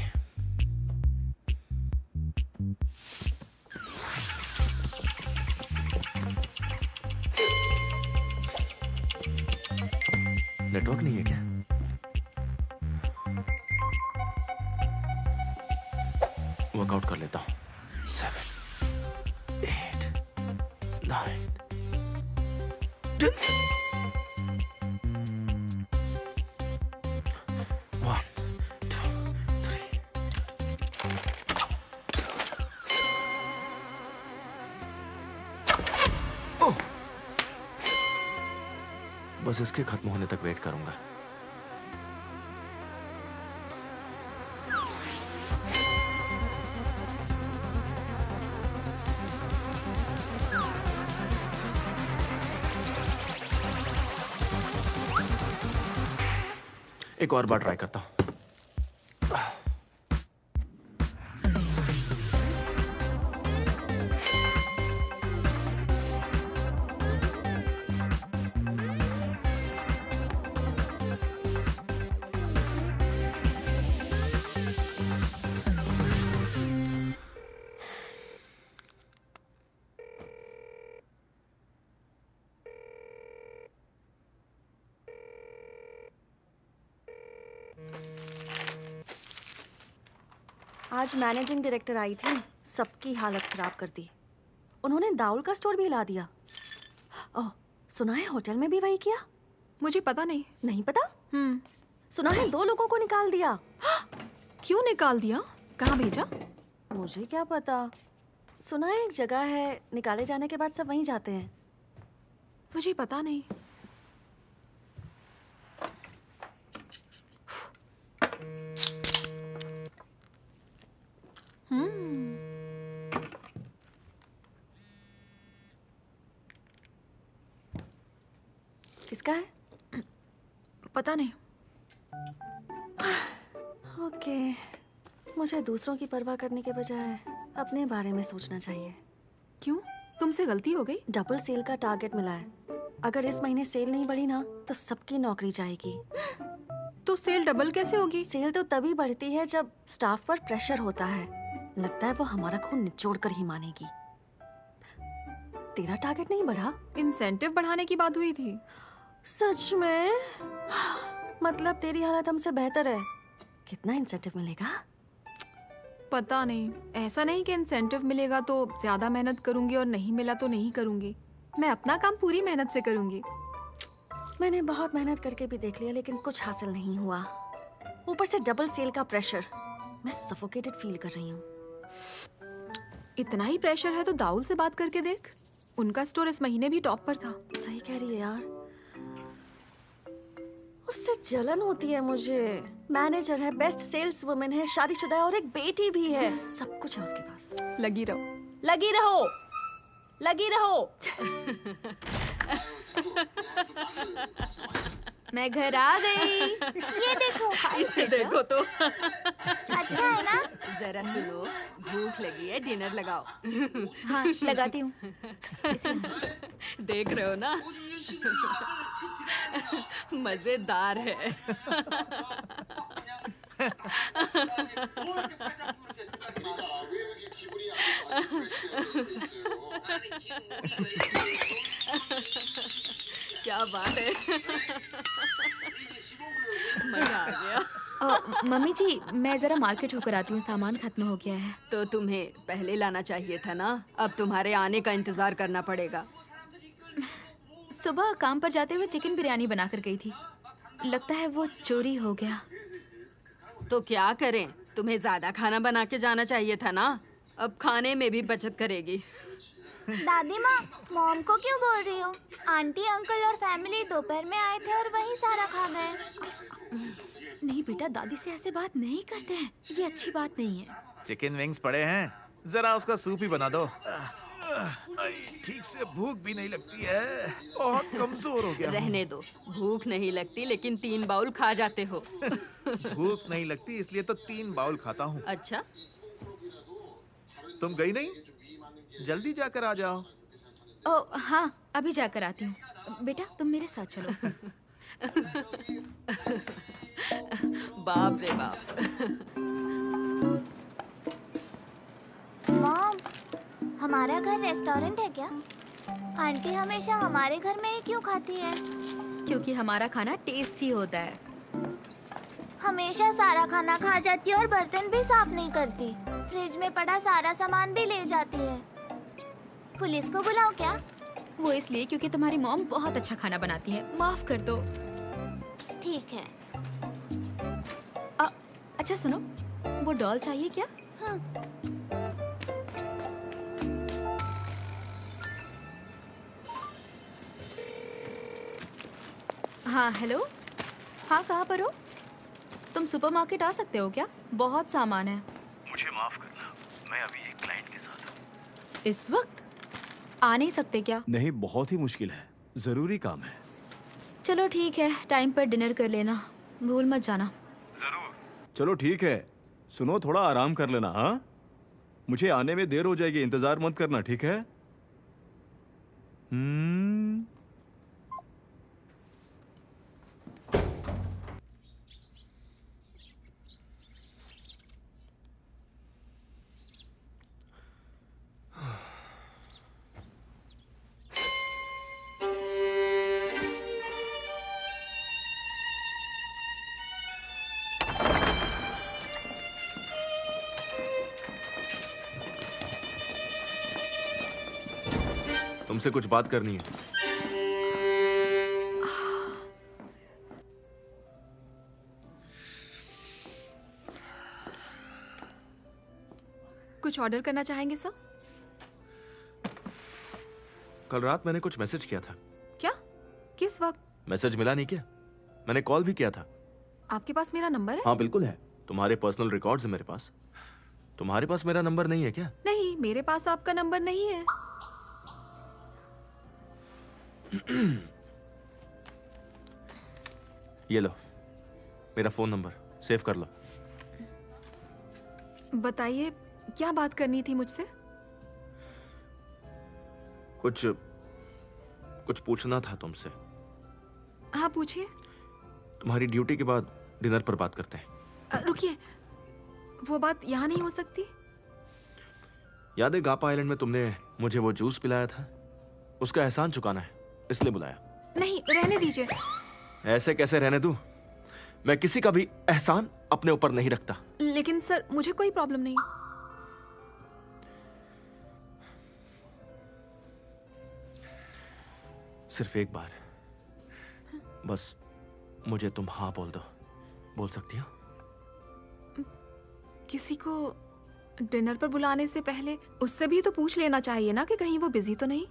नेटवर्क नहीं है क्या? वर्कआउट कर लेता हूँ। 7, 8, 9, 10। बस इसके खत्म होने तक वेट करूंगा। एक और बार ट्राई करता हूं।
आज मैनेजिंग डायरेक्टर आई थी, सबकी हालत खराब कर दी। उन्होंने दाउल का स्टोर भी हिला दिया। ओह, सुना है होटल में भी वही किया?
मुझे पता नहीं।
नहीं पता? सुना है 2 लोगों को निकाल दिया।
क्यों निकाल दिया? कहाँ भेजा?
मुझे क्या पता। सुना है एक जगह है, निकाले जाने के बाद सब वहीं जाते हैं।
मुझे पता नहीं।
किसका है?
पता नहीं।
ओके, मुझे दूसरों की परवाह करने के बजाय अपने बारे में सोचना चाहिए।
क्यों? तुमसे गलती हो गई?
डबल सेल का टारगेट मिला है। अगर इस महीने सेल नहीं बढ़ी ना तो सबकी नौकरी जाएगी।
तो सेल डबल कैसे होगी?
सेल तो तभी बढ़ती है जब स्टाफ पर प्रेशर होता है। लगता है वो हमारा खून निचोड़ कर ही मानेगी। तेरा टारगेट नहीं बढ़ा?
इंसेंटिव बढ़ाने की बात हुई थी।
सच में? मतलब तेरी हालत हमसे बेहतर है। कितना इंसेंटिव मिलेगा?
पता नहीं। ऐसा नहीं कि इंसेंटिव मिलेगा तो ज्यादा मेहनत करूंगी और नहीं मिला तो नहीं करूंगी। मैं अपना काम पूरी मेहनत से करूंगी।
मैंने बहुत मेहनत करके भी देख लिया लेकिन कुछ हासिल नहीं हुआ। ऊपर से डबल सेल का प्रेशर। मैं सफोकेटेड फील कर रही हूँ।
इतना ही प्रेशर है तो दाऊल से बात करके देख। उनका स्टोर इस महीने भी टॉप पर था।
सही कह रही है यार। उससे जलन होती है मुझे। मैनेजर है, बेस्ट सेल्स वुमेन है, शादीशुदा है और एक बेटी भी है। सब कुछ है उसके पास।
लगी रहो,
लगी रहो, लगी रहो।
मैं घर आ गई। ये देखो।
इसे देखो तो।
अच्छा है ना?
जरा सुनो, भूख लगी है, डिनर लगाओ।
हाँ, लगाती हूँ।
देख रहे हो ना? मजेदार है। क्या बात है। मजा आ गया।
मम्मी जी, मैं जरा मार्केट होकर आती हूँ, सामान खत्म हो गया है।
तो तुम्हें पहले लाना चाहिए था ना। अब तुम्हारे आने का इंतजार करना पड़ेगा।
सुबह काम पर जाते हुए चिकन बिरयानी बनाकर गई थी। लगता है वो चोरी हो गया।
तो क्या करें? तुम्हें ज्यादा खाना बना के जाना चाहिए था ना। अब खाने में भी बचत करेगी।
दादी माँ, मॉम को क्यों बोल रही हो? आंटी, अंकल और फैमिली दोपहर में आए थे और वहीं सारा खा गए।
नहीं बेटा, दादी से ऐसे बात नहीं करते हैं। ये अच्छी बात नहीं है।
चिकन विंग्स पड़े हैं, जरा उसका सूप ही बना दो। ठीक से भूख भी नहीं लगती है, बहुत कमजोर हो गया।
रहने दो, भूख नहीं लगती लेकिन 3 बाउल खा जाते हो।
भूख नहीं लगती इसलिए तो 3 बाउल खाता हूँ।
अच्छा,
तुम गई नहीं? जल्दी जाकर आ जाओ।
ओ हाँ, अभी जाकर आती हूँ। बेटा तुम मेरे साथ चलो।
बाप रे बाप।
मॉम, हमारा घर रेस्टोरेंट है क्या? आंटी हमेशा हमारे घर में ही क्यों खाती है?
क्योंकि हमारा खाना टेस्टी होता है।
हमेशा सारा खाना खा जाती है और बर्तन भी साफ नहीं करती। फ्रिज में पड़ा सारा सामान भी ले जाती है। पुलिस को बुलाओ क्या?
वो इसलिए क्योंकि तुम्हारी मॉम बहुत अच्छा खाना बनाती है। माफ कर दो।
ठीक है।
अच्छा सुनो, वो डॉल चाहिए क्या?
हाँ।
हाँ हेलो। हाँ कहाँ पर हो? तुम सुपरमार्केट आ सकते हो क्या? बहुत सामान है।
मुझे माफ करना, मैं अभी एक क्लाइंट के साथ हूँ।
इस वक्त आ नहीं सकते क्या?
नहीं, बहुत ही मुश्किल है, जरूरी काम है।
चलो ठीक है, टाइम पर डिनर कर लेना, भूल मत जाना।
जरूर।
चलो ठीक है, सुनो थोड़ा आराम कर लेना। हाँ, मुझे आने में देर हो जाएगी, इंतजार मत करना, ठीक है? तुमसे कुछ बात करनी है।
कुछ ऑर्डर करना चाहेंगे सर?
कल रात मैंने कुछ मैसेज किया था।
क्या? किस वक्त?
मैसेज मिला नहीं क्या? मैंने कॉल भी किया था।
आपके पास मेरा नंबर है?
हाँ बिल्कुल है, तुम्हारे पर्सनल रिकॉर्ड्स है मेरे पास। तुम्हारे पास मेरा नंबर नहीं है क्या?
नहीं, मेरे पास आपका नंबर नहीं है।
ये लो मेरा फोन नंबर, सेव कर लो।
बताइए, क्या बात करनी थी मुझसे?
कुछ पूछना था तुमसे।
हाँ पूछिए।
तुम्हारी ड्यूटी के बाद डिनर पर बात करते हैं।
रुकिए, वो बात यहाँ नहीं हो सकती।
याद है गापा आइलैंड में तुमने मुझे वो जूस पिलाया था? उसका एहसान चुकाना है, इसलिए बुलाया।
नहीं, रहने दीजिए।
ऐसे कैसे रहने दूं? मैं किसी का भी एहसान अपने ऊपर नहीं रखता।
लेकिन सर, मुझे कोई प्रॉब्लम नहीं।
सिर्फ एक बार, बस मुझे तुम हाँ बोल दो। बोल सकती हो?
किसी को डिनर पर बुलाने से पहले उससे भी तो पूछ लेना चाहिए ना कि कहीं वो बिजी तो नहीं।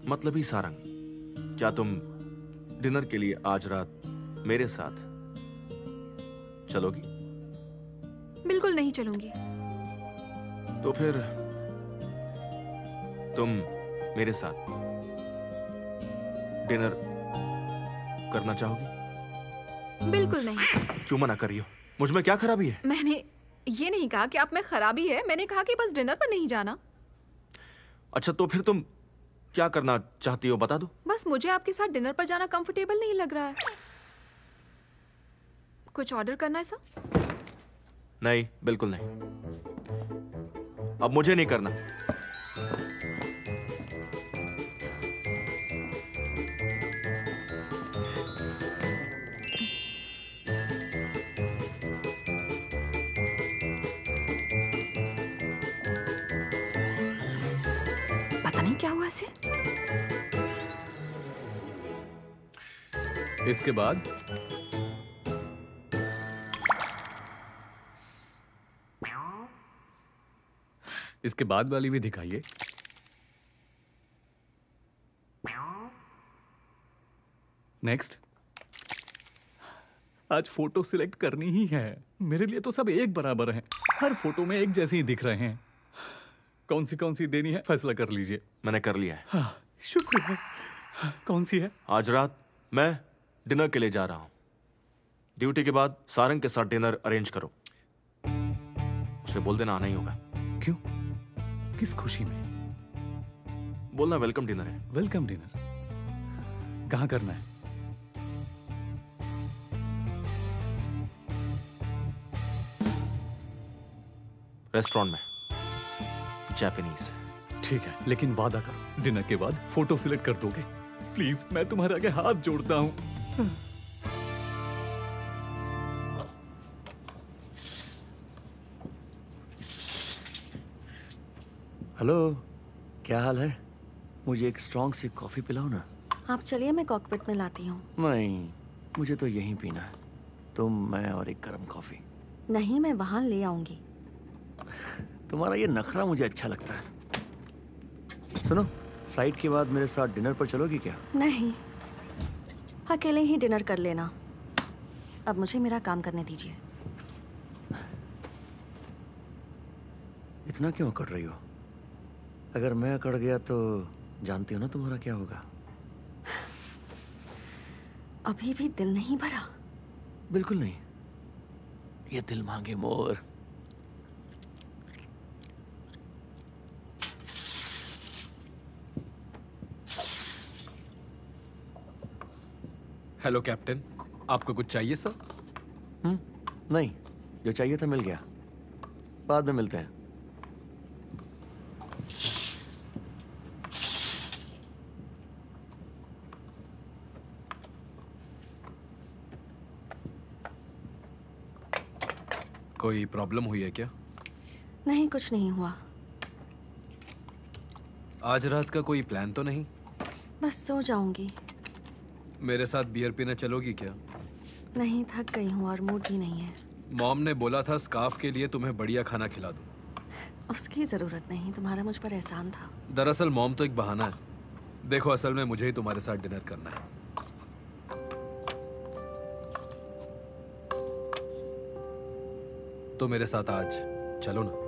मतलब ही सारंग, क्या तुम डिनर के लिए आज रात मेरे साथ चलोगी?
बिल्कुल नहीं चलूंगी।
तो फिर तुम मेरे साथ डिनर करना चाहोगी?
बिल्कुल नहीं।
क्यों मना कर रही हो? मुझ में क्या खराबी है?
मैंने ये नहीं कहा कि आप में खराबी है, मैंने कहा कि बस डिनर पर नहीं जाना।
अच्छा, तो फिर तुम क्या करना चाहती हो बता दो।
बस मुझे आपके साथ डिनर पर जाना कंफर्टेबल नहीं लग रहा है। कुछ ऑर्डर करना है सर?
नहीं, बिल्कुल नहीं। अब मुझे नहीं करना।
पता नहीं क्या हुआ इसे।
इसके बाद वाली भी दिखाइए। नेक्स्ट। आज फोटो सिलेक्ट करनी ही है। मेरे लिए तो सब एक बराबर हैं। हर फोटो में एक जैसे ही दिख रहे हैं। कौन सी देनी है फैसला कर लीजिए।
मैंने कर लिया है।
हाँ, शुक्रिया। कौन सी है?
आज रात मैं डिनर के लिए जा रहा हूं। ड्यूटी के बाद सारंग के साथ डिनर अरेंज करो। उसे बोल देना आना ही होगा।
क्यों? किस खुशी में?
बोलना वेलकम डिनर है।
वेलकम डिनर कहाँ करना है?
रेस्टोरेंट में, जापानीज।
ठीक है, लेकिन वादा करो डिनर के बाद फोटो सिलेक्ट कर दोगे। प्लीज, मैं तुम्हारे आगे हाथ जोड़ता हूँ।
हेलो, क्या हाल है? मुझे एक स्ट्रॉन्ग सी कॉफी पिलाओ ना।
आप चलिए, मैं कॉकपिट में लाती हूँ।
नहीं, मुझे तो यहीं पीना है। तुम, मैं और एक गर्म कॉफी।
नहीं, मैं वहाँ ले आऊंगी।
तुम्हारा ये नखरा मुझे अच्छा लगता है। सुनो, फ्लाइट के बाद मेरे साथ डिनर पर चलोगी क्या?
नहीं, अकेले ही डिनर कर लेना। अब मुझे मेरा काम करने दीजिए।
इतना क्यों अकड़ रही हो? अगर मैं अकड़ गया तो जानती हो ना तुम्हारा क्या होगा।
अभी भी दिल नहीं भरा?
बिल्कुल नहीं। ये दिल मांगे मोर।
हेलो कैप्टन, आपको कुछ चाहिए सर?
नहीं, जो चाहिए था मिल गया। बाद में मिलते हैं।
कोई प्रॉब्लम हुई है क्या?
नहीं, कुछ नहीं हुआ।
आज रात का कोई प्लान तो नहीं?
बस सो जाऊंगी।
मेरे साथ बियर पीने चलोगी क्या?
नहीं, थक गई हूँ और मूड भी नहीं है।
मॉम ने बोला था स्कार्फ के लिए तुम्हें बढ़िया खाना खिला दूं।
उसकी जरूरत नहीं, तुम्हारा मुझ पर एहसान था।
दरअसल मॉम तो एक बहाना है। देखो, असल में मुझे ही तुम्हारे साथ डिनर करना है। तो मेरे साथ आज चलो ना।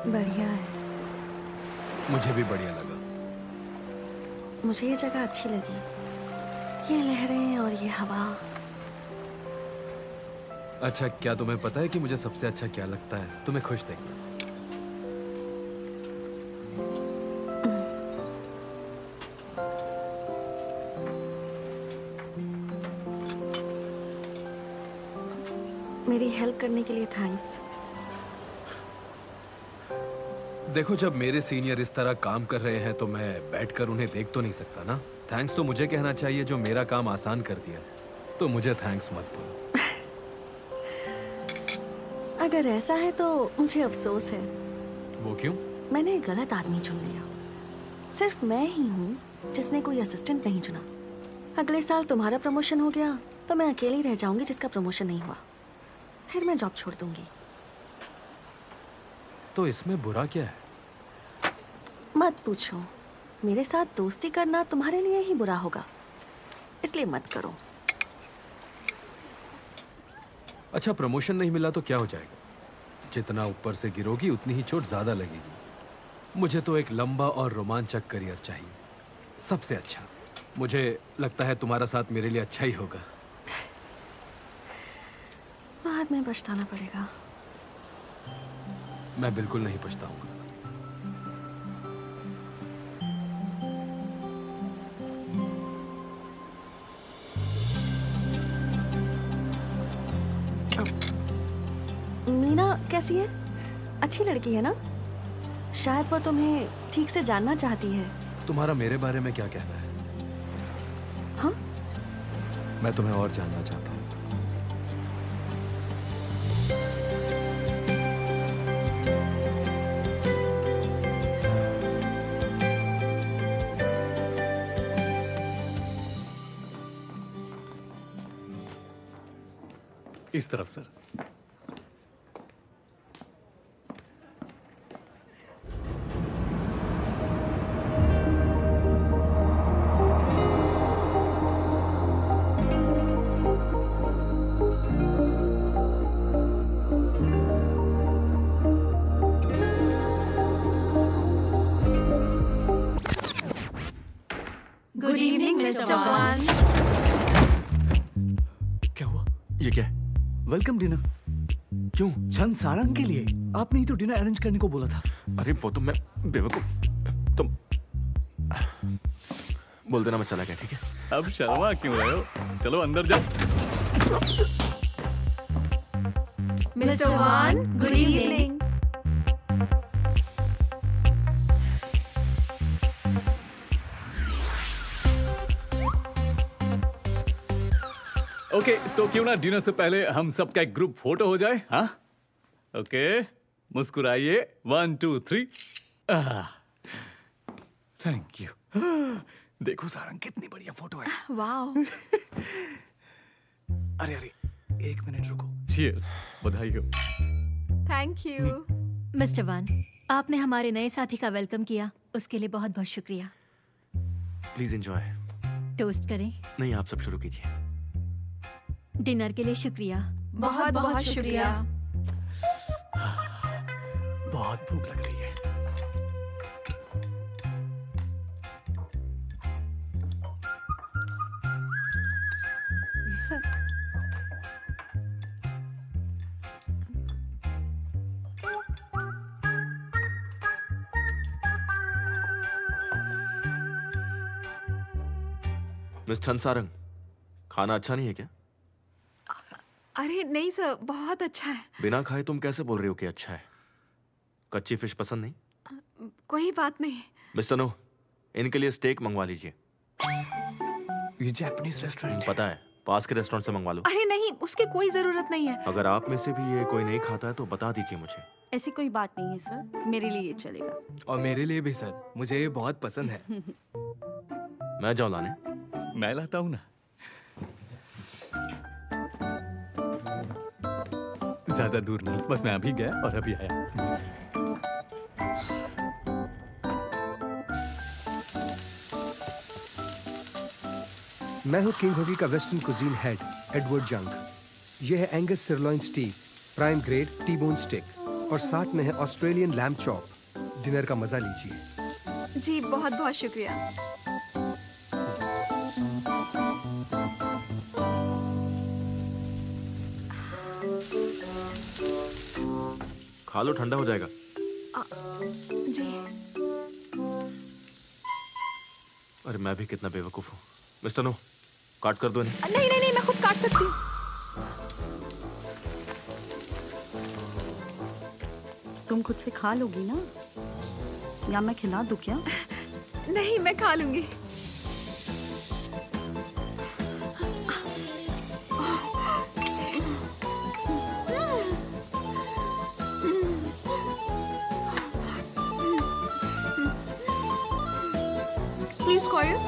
बढ़िया है।
मुझे भी बढ़िया लगा।
मुझे ये जगह अच्छी लगी, ये लहरें और ये हवा।
अच्छा, क्या तुम्हें पता है कि मुझे सबसे अच्छा क्या लगता है? तुम्हें खुश देखना।
मेरी हेल्प करने के लिए थैंक्स।
देखो, जब मेरे सीनियर इस तरह काम कर रहे हैं तो मैं बैठकर उन्हें देख तो नहीं सकता ना। थैंक्स तो मुझे कहना चाहिए जो मेरा काम आसान कर दिया। तो मुझे थैंक्स मत बोलो।
अगर ऐसा है तो मुझे अफसोस है।
वो क्यों?
मैंने गलत आदमी चुन लिया। सिर्फ मैं ही हूँ जिसने कोई असिस्टेंट नहीं चुना। अगले साल तुम्हारा प्रमोशन हो गया तो मैं अकेली रह जाऊंगी जिसका प्रमोशन नहीं हुआ। फिर मैं जॉब छोड़ दूंगी।
तो इसमें बुरा क्या है?
मत पूछो। मेरे साथ दोस्ती करना तुम्हारे लिए ही बुरा होगा, इसलिए मत करो।
अच्छा, प्रमोशन नहीं मिला तो क्या हो जाएगा? जितना ऊपर से गिरोगी उतनी ही चोट ज्यादा लगेगी। मुझे तो एक लंबा और रोमांचक करियर चाहिए, सबसे अच्छा। मुझे लगता है तुम्हारा साथ मेरे लिए अच्छा ही होगा।
बाद में पछताना पड़ेगा।
मैं बिल्कुल नहीं पछताऊंगा।
मीना कैसी है? अच्छी लड़की है ना? शायद वो तुम्हें ठीक से जानना चाहती है।
तुम्हारा मेरे बारे में क्या कहना है?
हाँ?
मैं तुम्हें और जानना चाहता हूँ।
इस तरफ sir.
Good evening mister one.
क्या हुआ?
ये क्या है?
Welcome dinner.
क्यों?
चंद सारंग के लिए। आपने ही तो डिनर अरेंज करने को बोला था।
अरे वो तो मैं बेवकूफ। तुम बोल देना मैं चला गया, ठीक है?
अब शर्मा क्यों रहे हो? चलो अंदर जाओ।
Mister one, good evening.
Okay, तो क्यों ना डिनर से पहले हम सबका एक ग्रुप फोटो हो जाए? हाँ, ओके, मुस्कुराइए। 1 2 3। Thank you. देखो सारंग, कितनी बढ़िया फोटो है।
वाओ।
अरे अरे, 1 मिनट रुको। चीयर्स, बधाई हो।
Thank you.
मिस्टर वन, आपने हमारे नए साथी का वेलकम किया, उसके लिए बहुत बहुत शुक्रिया।
Please enjoy.
टोस्ट करें?
नहीं, आप सब शुरू कीजिए।
डिनर के लिए शुक्रिया।
बहुत बहुत शुक्रिया।
बहुत भूख लग रही है।
मिस छंसारंग, खाना अच्छा नहीं है क्या?
अरे नहीं सर, बहुत अच्छा है।
बिना खाए तुम कैसे बोल रही हो कि अच्छा है? कच्ची फिश पसंद नहीं?
कोई बात नहीं।
मिस्टर नो, इनके लिए स्टेक मंगवा लीजिए।
ये जापानीज रेस्टोरेंट
पता है, पास के रेस्टोरेंट से मंगवा लो।
अरे नहीं, उसकी कोई जरूरत नहीं है।
अगर आप में से भी ये कोई नहीं खाता है तो बता दीजिए मुझे।
ऐसी कोई बात नहीं है सर, मेरे लिए ये चलेगा।
और मेरे लिए भी सर, मुझे ये बहुत पसंद है।
मैं जाऊँ लाने?
मैं लाता हूँ ना। ज्यादा दूर नहीं, बस मैं अभी गया और अभी आया।
मैं हूं किंग होगी का western cuisine head Edward Jung. यह है Angus sirloin steak, prime grade T bone steak और साथ में है ऑस्ट्रेलियन लैम्ब चॉप। डिनर का मजा लीजिए।
जी बहुत बहुत शुक्रिया।
खा लो, ठंडा हो जाएगा।
जी।
अरे मैं भी कितना बेवकूफ हूँ। मिस्टर नो, काट कर दो इन्हें।
नहीं नहीं नहीं, मैं खुद काट सकती हूँ।
तुम खुद से खा लोगी ना, या मैं खिला दूं क्या?
नहीं, मैं खा लूंगी। Please quiet.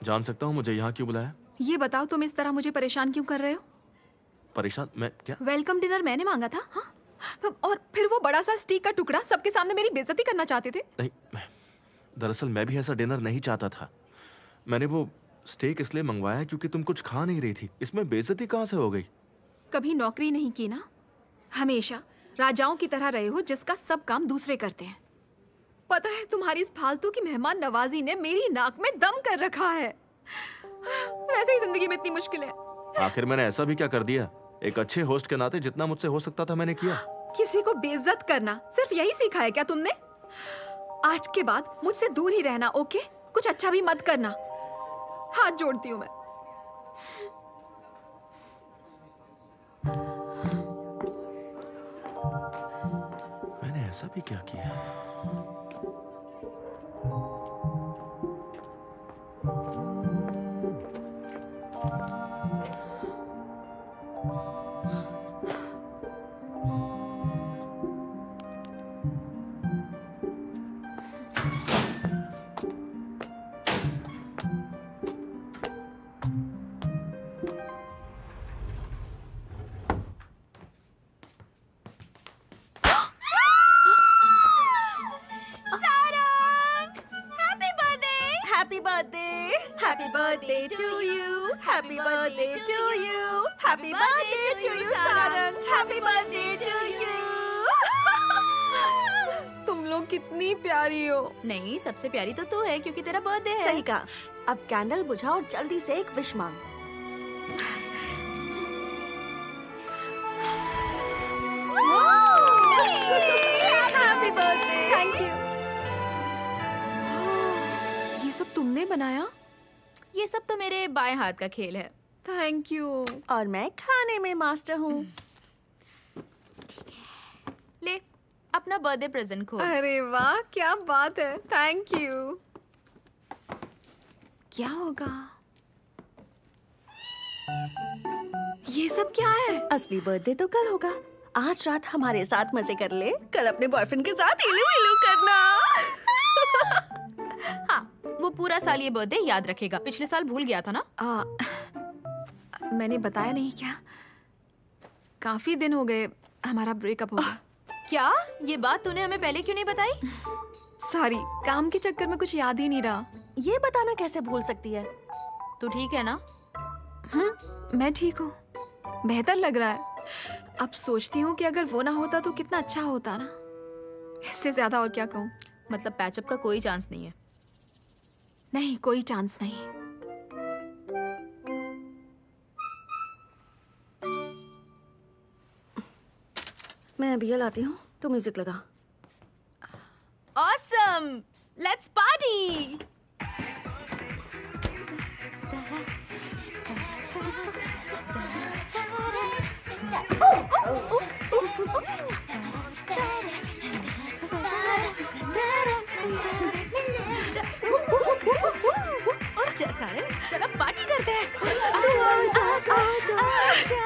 जान सकता हूँ मुझे यहाँ क्यों बुलाया?
ये बताओ, तुम इस तरह मुझे परेशान क्यों कर रहे हो?
परेशान? मैं क्या?
वेलकम डिनर मैंने मांगा था, हाँ? और फिर वो बड़ा सा स्टीक का टुकड़ा सबके सामने मेरी बेइज्जती करना चाहते थे।
नहीं, दरअसल मैं भी ऐसा डिनर नहीं चाहता था। मैंने वो स्टेक इसलिए मंगवाया क्योंकि तुम कुछ खा नहीं रही थी। इसमें बेइज्जती कहाँ से हो गई?
कभी नौकरी नहीं की ना, हमेशा राजाओं की तरह रहे हो जिसका सब काम दूसरे करते हैं। पता है, तुम्हारी इस फालतू की मेहमान नवाजी ने मेरी नाक में दम कर रखा है। वैसे ही जिंदगी में इतनी मुश्किल है।
आखिर मैंने ऐसा भी क्या कर दिया? एक अच्छे होस्ट के नाते जितना मुझसे हो सकता था मैंने किया।
किसी को बेइज्जत करना सिर्फ यही सीखा है क्या तुमने? आज के बाद मुझसे दूर ही रहना, ओके? कुछ अच्छा भी मत करना। हाथ जोड़ती हूँ मैं।
मैंने ऐसा भी क्या किया?
Happy birthday to you. Happy birthday to you. Happy birthday to you, Sarang. Happy birthday to you.
तुम लोग कितनी प्यारी हो।
नहीं, सबसे प्यारी तो तू है क्योंकि तेरा बर्थडे है। सही कहा। अब कैंडल बुझाओ और जल्दी से एक विश मांग।
Happy birthday. Thank you. ये सब तुमने बनाया?
ये सब तो मेरे बाएं हाथ का खेल है।
Thank you.
और मैं खाने में मास्टर हूँ। ले अपना बर्थडे प्रेजेंट खोल।
अरे वाह, क्या बात है। Thank you. क्या होगा? ये सब क्या है?
असली बर्थडे तो कल होगा। आज रात हमारे साथ मजे कर ले, कल अपने बॉयफ्रेंड के साथ इलू इलू करना।
हाँ, वो पूरा साल ये बर्थडे याद रखेगा। पिछले साल भूल गया था ना?
मैंने बताया नहीं क्या? काफी दिन हो गए हमारा ब्रेकअप हो गया।
क्या? ये बात तूने हमें पहले क्यों नहीं बताई?
सॉरी, काम के चक्कर में कुछ याद ही नहीं रहा।
ये बताना कैसे भूल सकती है?
तू ठीक है ना?
मैं ठीक हूँ। बेहतर लग रहा है। अब सोचती हूँ कि अगर वो ना होता तो कितना अच्छा होता ना। इससे ज्यादा और क्या कहूँ?
मतलब पैचअप का कोई चांस नहीं है?
नहीं, कोई चांस नहीं।
मैं बियर लाती हूँ, तो म्यूजिक लगा।
Awesome! Let's party! सारे चलो पार्टी करते हैं।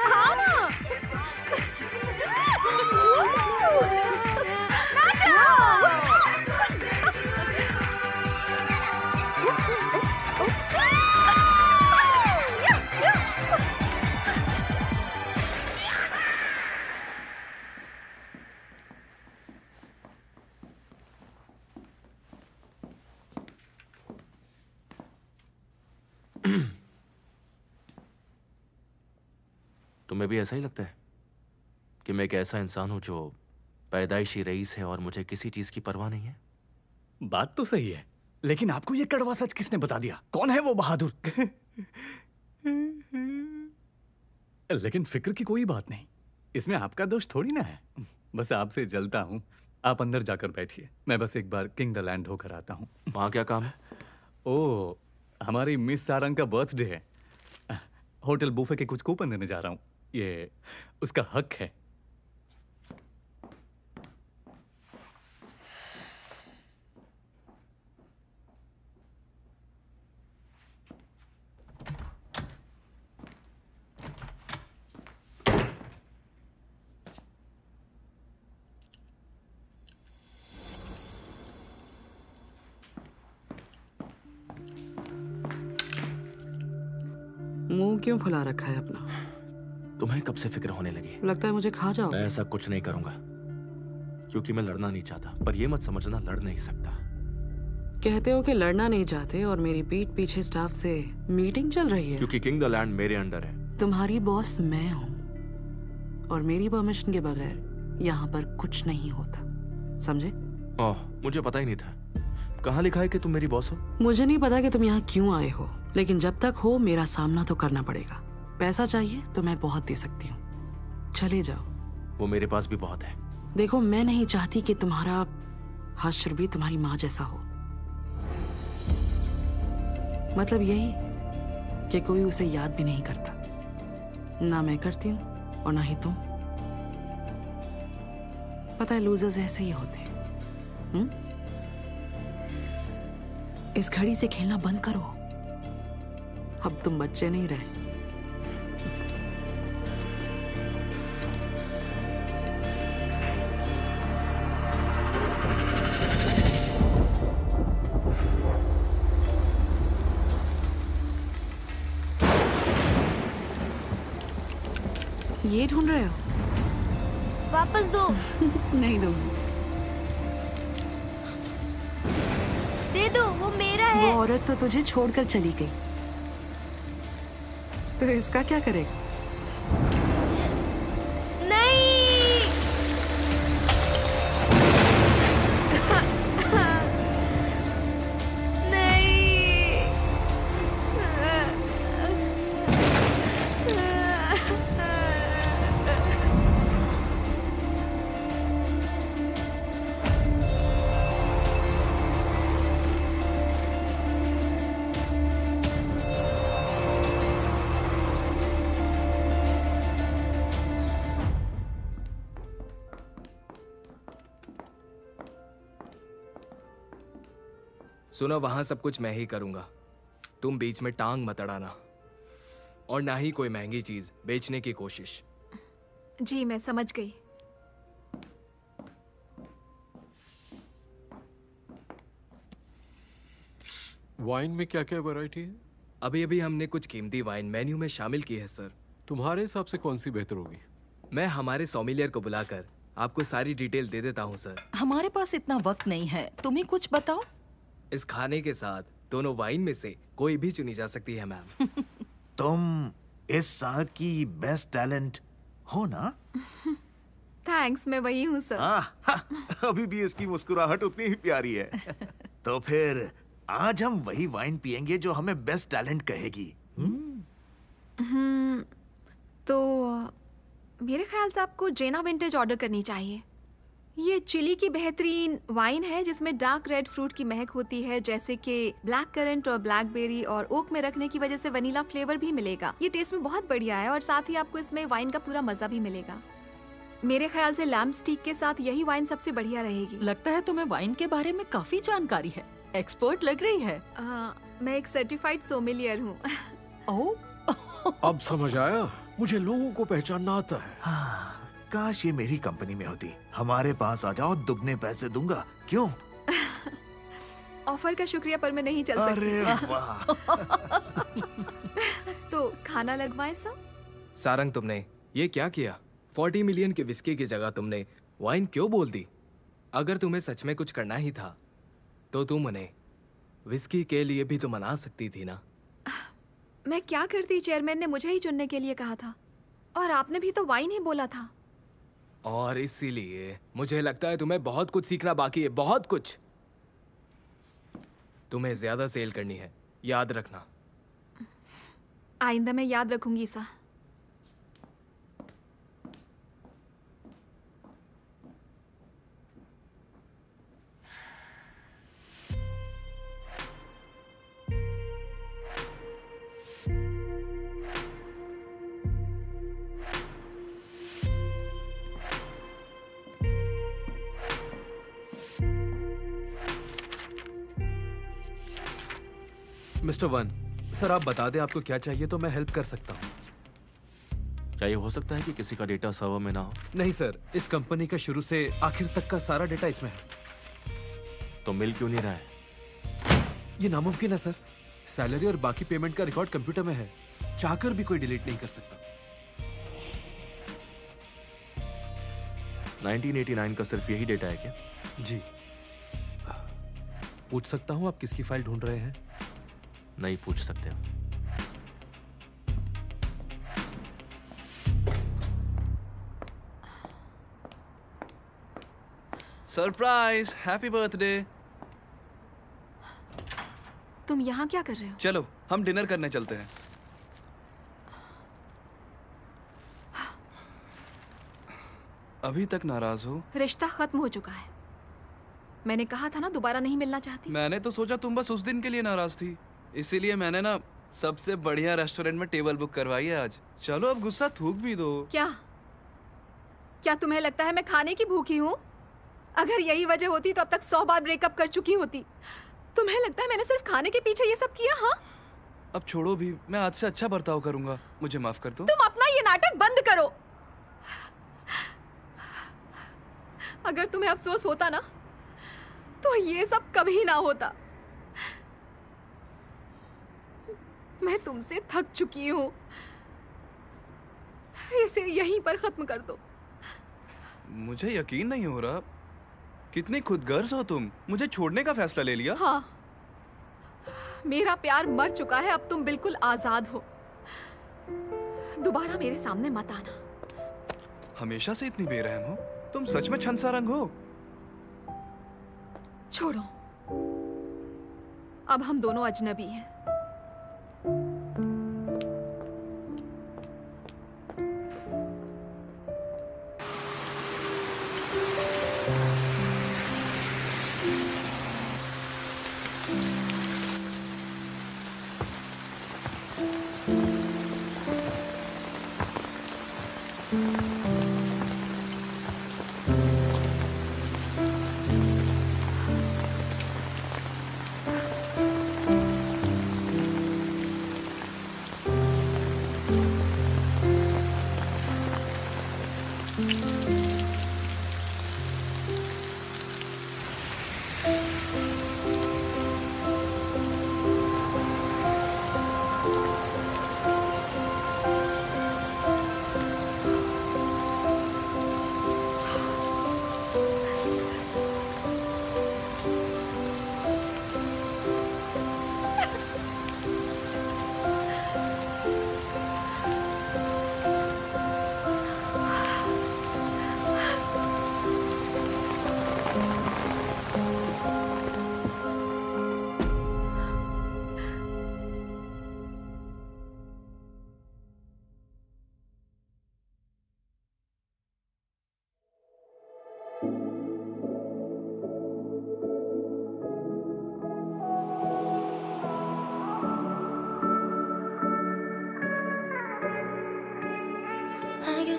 हाँ ना।
तुम्हें भी ऐसा ही लगता है कि मैं एक ऐसा इंसान हूं जो पैदाइशी रईस है और मुझे किसी चीज की परवाह नहीं है?
बात तो सही है, लेकिन आपको ये कड़वा सच किसने बता दिया? कौन है वो बहादुर? लेकिन फिक्र की कोई बात नहीं, इसमें आपका दोष थोड़ी ना है। बस आपसे जलता हूं। आप अंदर जाकर बैठिए, मैं बस एक बार किंग द लैंड होकर आता हूं।
वहां क्या काम है?
ओ, हमारी मिस सारंग का बर्थडे है। होटल बुफे के कुछ कूपन देने जा रहा हूं। ये उसका हक है।
मुंह क्यों फुला रखा है अपना?
तुम्हें कब से फिक्र होने लगी?
लगता है मुझे खा जाओ।
मैं ऐसा कुछ नहीं करूंगा, क्योंकि मैं लड़ना नहीं चाहता। पर ये मत समझना लड़ नहीं सकता।
कहते हो कि लड़ना नहीं चाहते और मेरी पीठ पीछे स्टाफ से मीटिंग चल रही है।
क्योंकि किंग द लैंड मेरे अंडर है।
तुम्हारी बॉस मैं हूँ और मेरी परमिशन के बगैर यहाँ पर कुछ नहीं होता, समझे?
ओह, मुझे पता ही नहीं था। कहाँ लिखा है कि तुम मेरी बॉस हो?
मुझे नहीं पता कि तुम यहाँ क्यों आए हो, लेकिन जब तक हो मेरा सामना तो करना पड़ेगा। पैसा चाहिए तो मैं बहुत दे सकती हूँ, चले जाओ।
वो मेरे पास भी बहुत है।
देखो, मैं नहीं चाहती कि तुम्हारा हश्र भी तुम्हारी माँ जैसा हो। मतलब यही कि कोई उसे याद भी नहीं करता। ना मैं करती हूँ और ना ही तुम। पता है, लूजर्स ऐसे ही होते हैं। इस घड़ी से खेलना बंद करो, अब तुम बच्चे नहीं रहे। ये ढूंढ रहे हो?
वापस दो।
नहीं दूंगी।
दे दो, वो मेरा है।
वो औरत तो तुझे छोड़कर चली गई, तो इसका क्या करेगा?
सुनो, वहां सब कुछ मैं ही करूंगा। तुम बीच में टांग मत अड़ाना और ना ही कोई महंगी चीज बेचने की कोशिश।
जी मैं समझ गई।
वाइन में क्या क्या वैरायटी है?
अभी अभी हमने कुछ कीमती वाइन मेन्यू में शामिल की है सर।
तुम्हारे हिसाब से कौन सी बेहतर होगी?
मैं हमारे सोमिलियर को बुलाकर आपको सारी डिटेल दे देता हूँ सर।
हमारे पास इतना वक्त नहीं है, तुम ही कुछ बताओ।
इस खाने के साथ दोनों वाइन में से कोई भी चुनी जा सकती है मैम।
तुम इस साल की बेस्ट टैलेंट हो ना?
थैंक्स, मैं वही हूँ सर।
अभी भी इसकी मुस्कुराहट उतनी ही प्यारी है। तो फिर आज हम वही वाइन पियेंगे जो हमें बेस्ट टैलेंट कहेगी।
तो मेरे ख्याल से आपको जेना विंटेज ऑर्डर करनी चाहिए। ये चिली की बेहतरीन वाइन है जिसमें डार्क रेड फ्रूट की महक होती है, जैसे कि ब्लैक करंट और ब्लैकबेरी, और ओक में रखने की वजह से वनीला फ्लेवर भी मिलेगा। ये टेस्ट में बहुत बढ़िया है और साथ ही आपको इसमें वाइन का पूरा मजा भी मिलेगा। मेरे ख्याल से लैम्प स्टीक के साथ यही वाइन सबसे बढ़िया रहेगी।
लगता है तुम्हें वाइन के बारे में काफी जानकारी है, एक्सपर्ट लग रही है।
मैं एक सर्टिफाइड सोमेलियर हूँ।
अब समझ आया, मुझे लोगों को पहचानना आता है।
हाँ, काश ये मेरी कंपनी में होती। हमारे पास आ जाओ, दुगने पैसे दूंगा। क्यों?
ऑफर का शुक्रिया पर मैं नहीं चल सकती।
अरे वाह।
तो खाना लगवाएं सब?
सारंग, तुमने ये क्या किया? 40 मिलियन की विस्की की जगह तुमने वाइन क्यों बोल दी? अगर तुम्हें सच में कुछ करना ही था तो तुम उन्हें विस्की के लिए भी तो मना सकती थी ना।
मैं क्या करती, चेयरमैन ने मुझे ही चुनने के लिए कहा था और आपने भी तो वाइन ही बोला था।
और इसीलिए मुझे लगता है तुम्हें बहुत कुछ सीखना बाकी है, बहुत कुछ। तुम्हें ज्यादा सेल करनी है, याद रखना।
आइंदा मैं याद रखूंगी सा।
मिस्टर वन, सर आप बता दें आपको क्या चाहिए तो मैं हेल्प कर सकता हूँ।
क्या ये हो सकता है कि किसी का डेटा सर्वर में ना हो?
नहीं सर, इस कंपनी का शुरू से आखिर तक का सारा डेटा इसमें है।
तो मिल क्यों नहीं रहा है?
ये नामुमकिन है सर। सैलरी और बाकी पेमेंट का रिकॉर्ड कंप्यूटर में है, चाहकर भी कोई डिलीट नहीं कर सकता।
1989 का सिर्फ यही डेटा है क्या?
जी। पूछ सकता हूँ आप किसकी फाइल ढूंढ रहे हैं?
नहीं पूछ सकते हो।
Surprise, happy birthday.
तुम यहाँ क्या कर रहे हो?
चलो हम डिनर करने चलते हैं। अभी तक नाराज हो?
रिश्ता खत्म हो चुका है। मैंने कहा था ना दोबारा नहीं मिलना चाहती।
मैंने तो सोचा तुम बस उस दिन के लिए नाराज थी, इसीलिए मैंने ना सबसे बढ़िया रेस्टोरेंट में टेबल बुक करवाई है आज। चलो अब गुस्सा थूक भी दो।
क्या तुम्हें लगता है मैं खाने की भूखी हूँ? अगर यही वजह होती तो अब तक 100 बार ब्रेकअप कर चुकी होती। तुम्हें लगता है मैंने सिर्फ खाने के पीछे ये सब किया? हाँ,
अब छोड़ो भी, मैं आज से अच्छा बर्ताव करूंगा। मुझे माफ कर दो।
तुम अपना ये नाटक बंद करो। अगर तुम्हें अफसोस होता ना तो ये सब कभी ना होता। मैं तुमसे थक चुकी हूँ, इसे यहीं पर खत्म कर दो।
मुझे यकीन नहीं हो रहा, कितनी खुदगर्ज हो तुम। मुझे छोड़ने का फैसला ले लिया।
हाँ, मेरा प्यार मर चुका है, अब तुम बिल्कुल आजाद हो। दोबारा मेरे सामने मत आना।
हमेशा से इतनी बेरहम हो? तुम सच में छंसारंग हो?
छोड़ो, अब हम दोनों अजनबी हैं।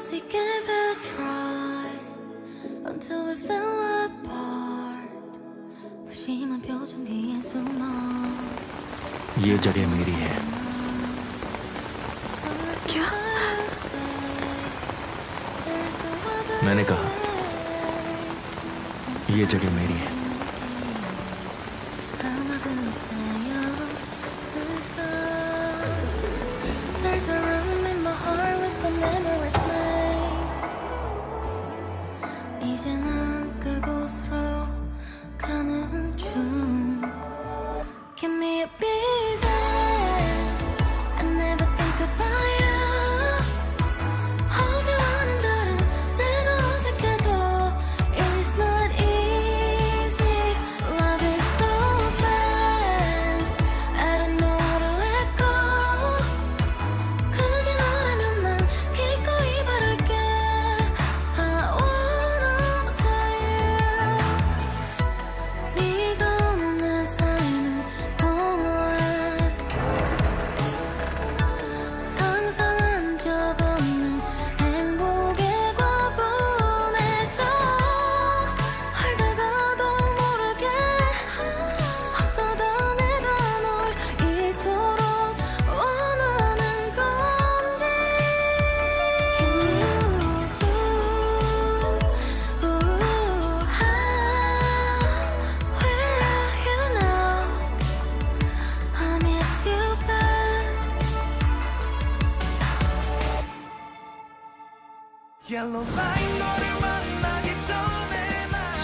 Honestly, give it a try until we fell apart. 무심한 표정 뒤에 숨어.
ये जगह मेरी है।
क्या?
मैंने कहा ये जगह मेरी है।
There's a room in my heart with the memories made. 이제 난 그곳으로 가는 중. Give me a piece. I never think about you. 어제와는 다른 내가 어색해도 it's not easy. Love is so fast. I don't know how to let go. 그게 너라면 난 기꺼이 바랄게. I wanna tell you. 네가 없는 삶은 공허해. 상상한 적 없는 행복에 과분해져. 알다가도 모르게 어쩌다 내가 널 이토록 원하는 건지. Where are you now? I miss you bad.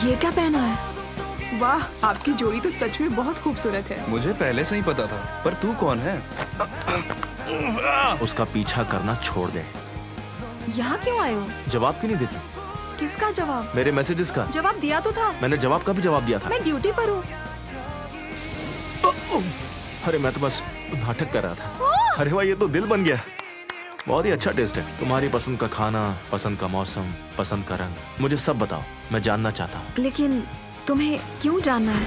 ये क्या पहना है? वाह, आपकी जोड़ी तो सच में बहुत खूबसूरत है।
मुझे पहले से ही पता था, पर तू कौन है?
उसका पीछा करना छोड़ दे।
यहाँ क्यों आए हो?
जवाब क्यों नहीं देती?
किसका जवाब?
मेरे मैसेजेस का।
जवाब दिया तो था।
मैंने जवाब का भी जवाब दिया था।
मैं ड्यूटी पर हूँ।
अरे मैं तो बस नाटक कर रहा था। अरे वाह, ये तो दिल बन गया। बहुत ही अच्छा टेस्ट है। तुम्हारी पसंद का खाना, पसंद का मौसम, पसंद का रंग, मुझे सब बताओ, मैं जानना चाहता हूँ।
लेकिन तुम्हें क्यों जानना है?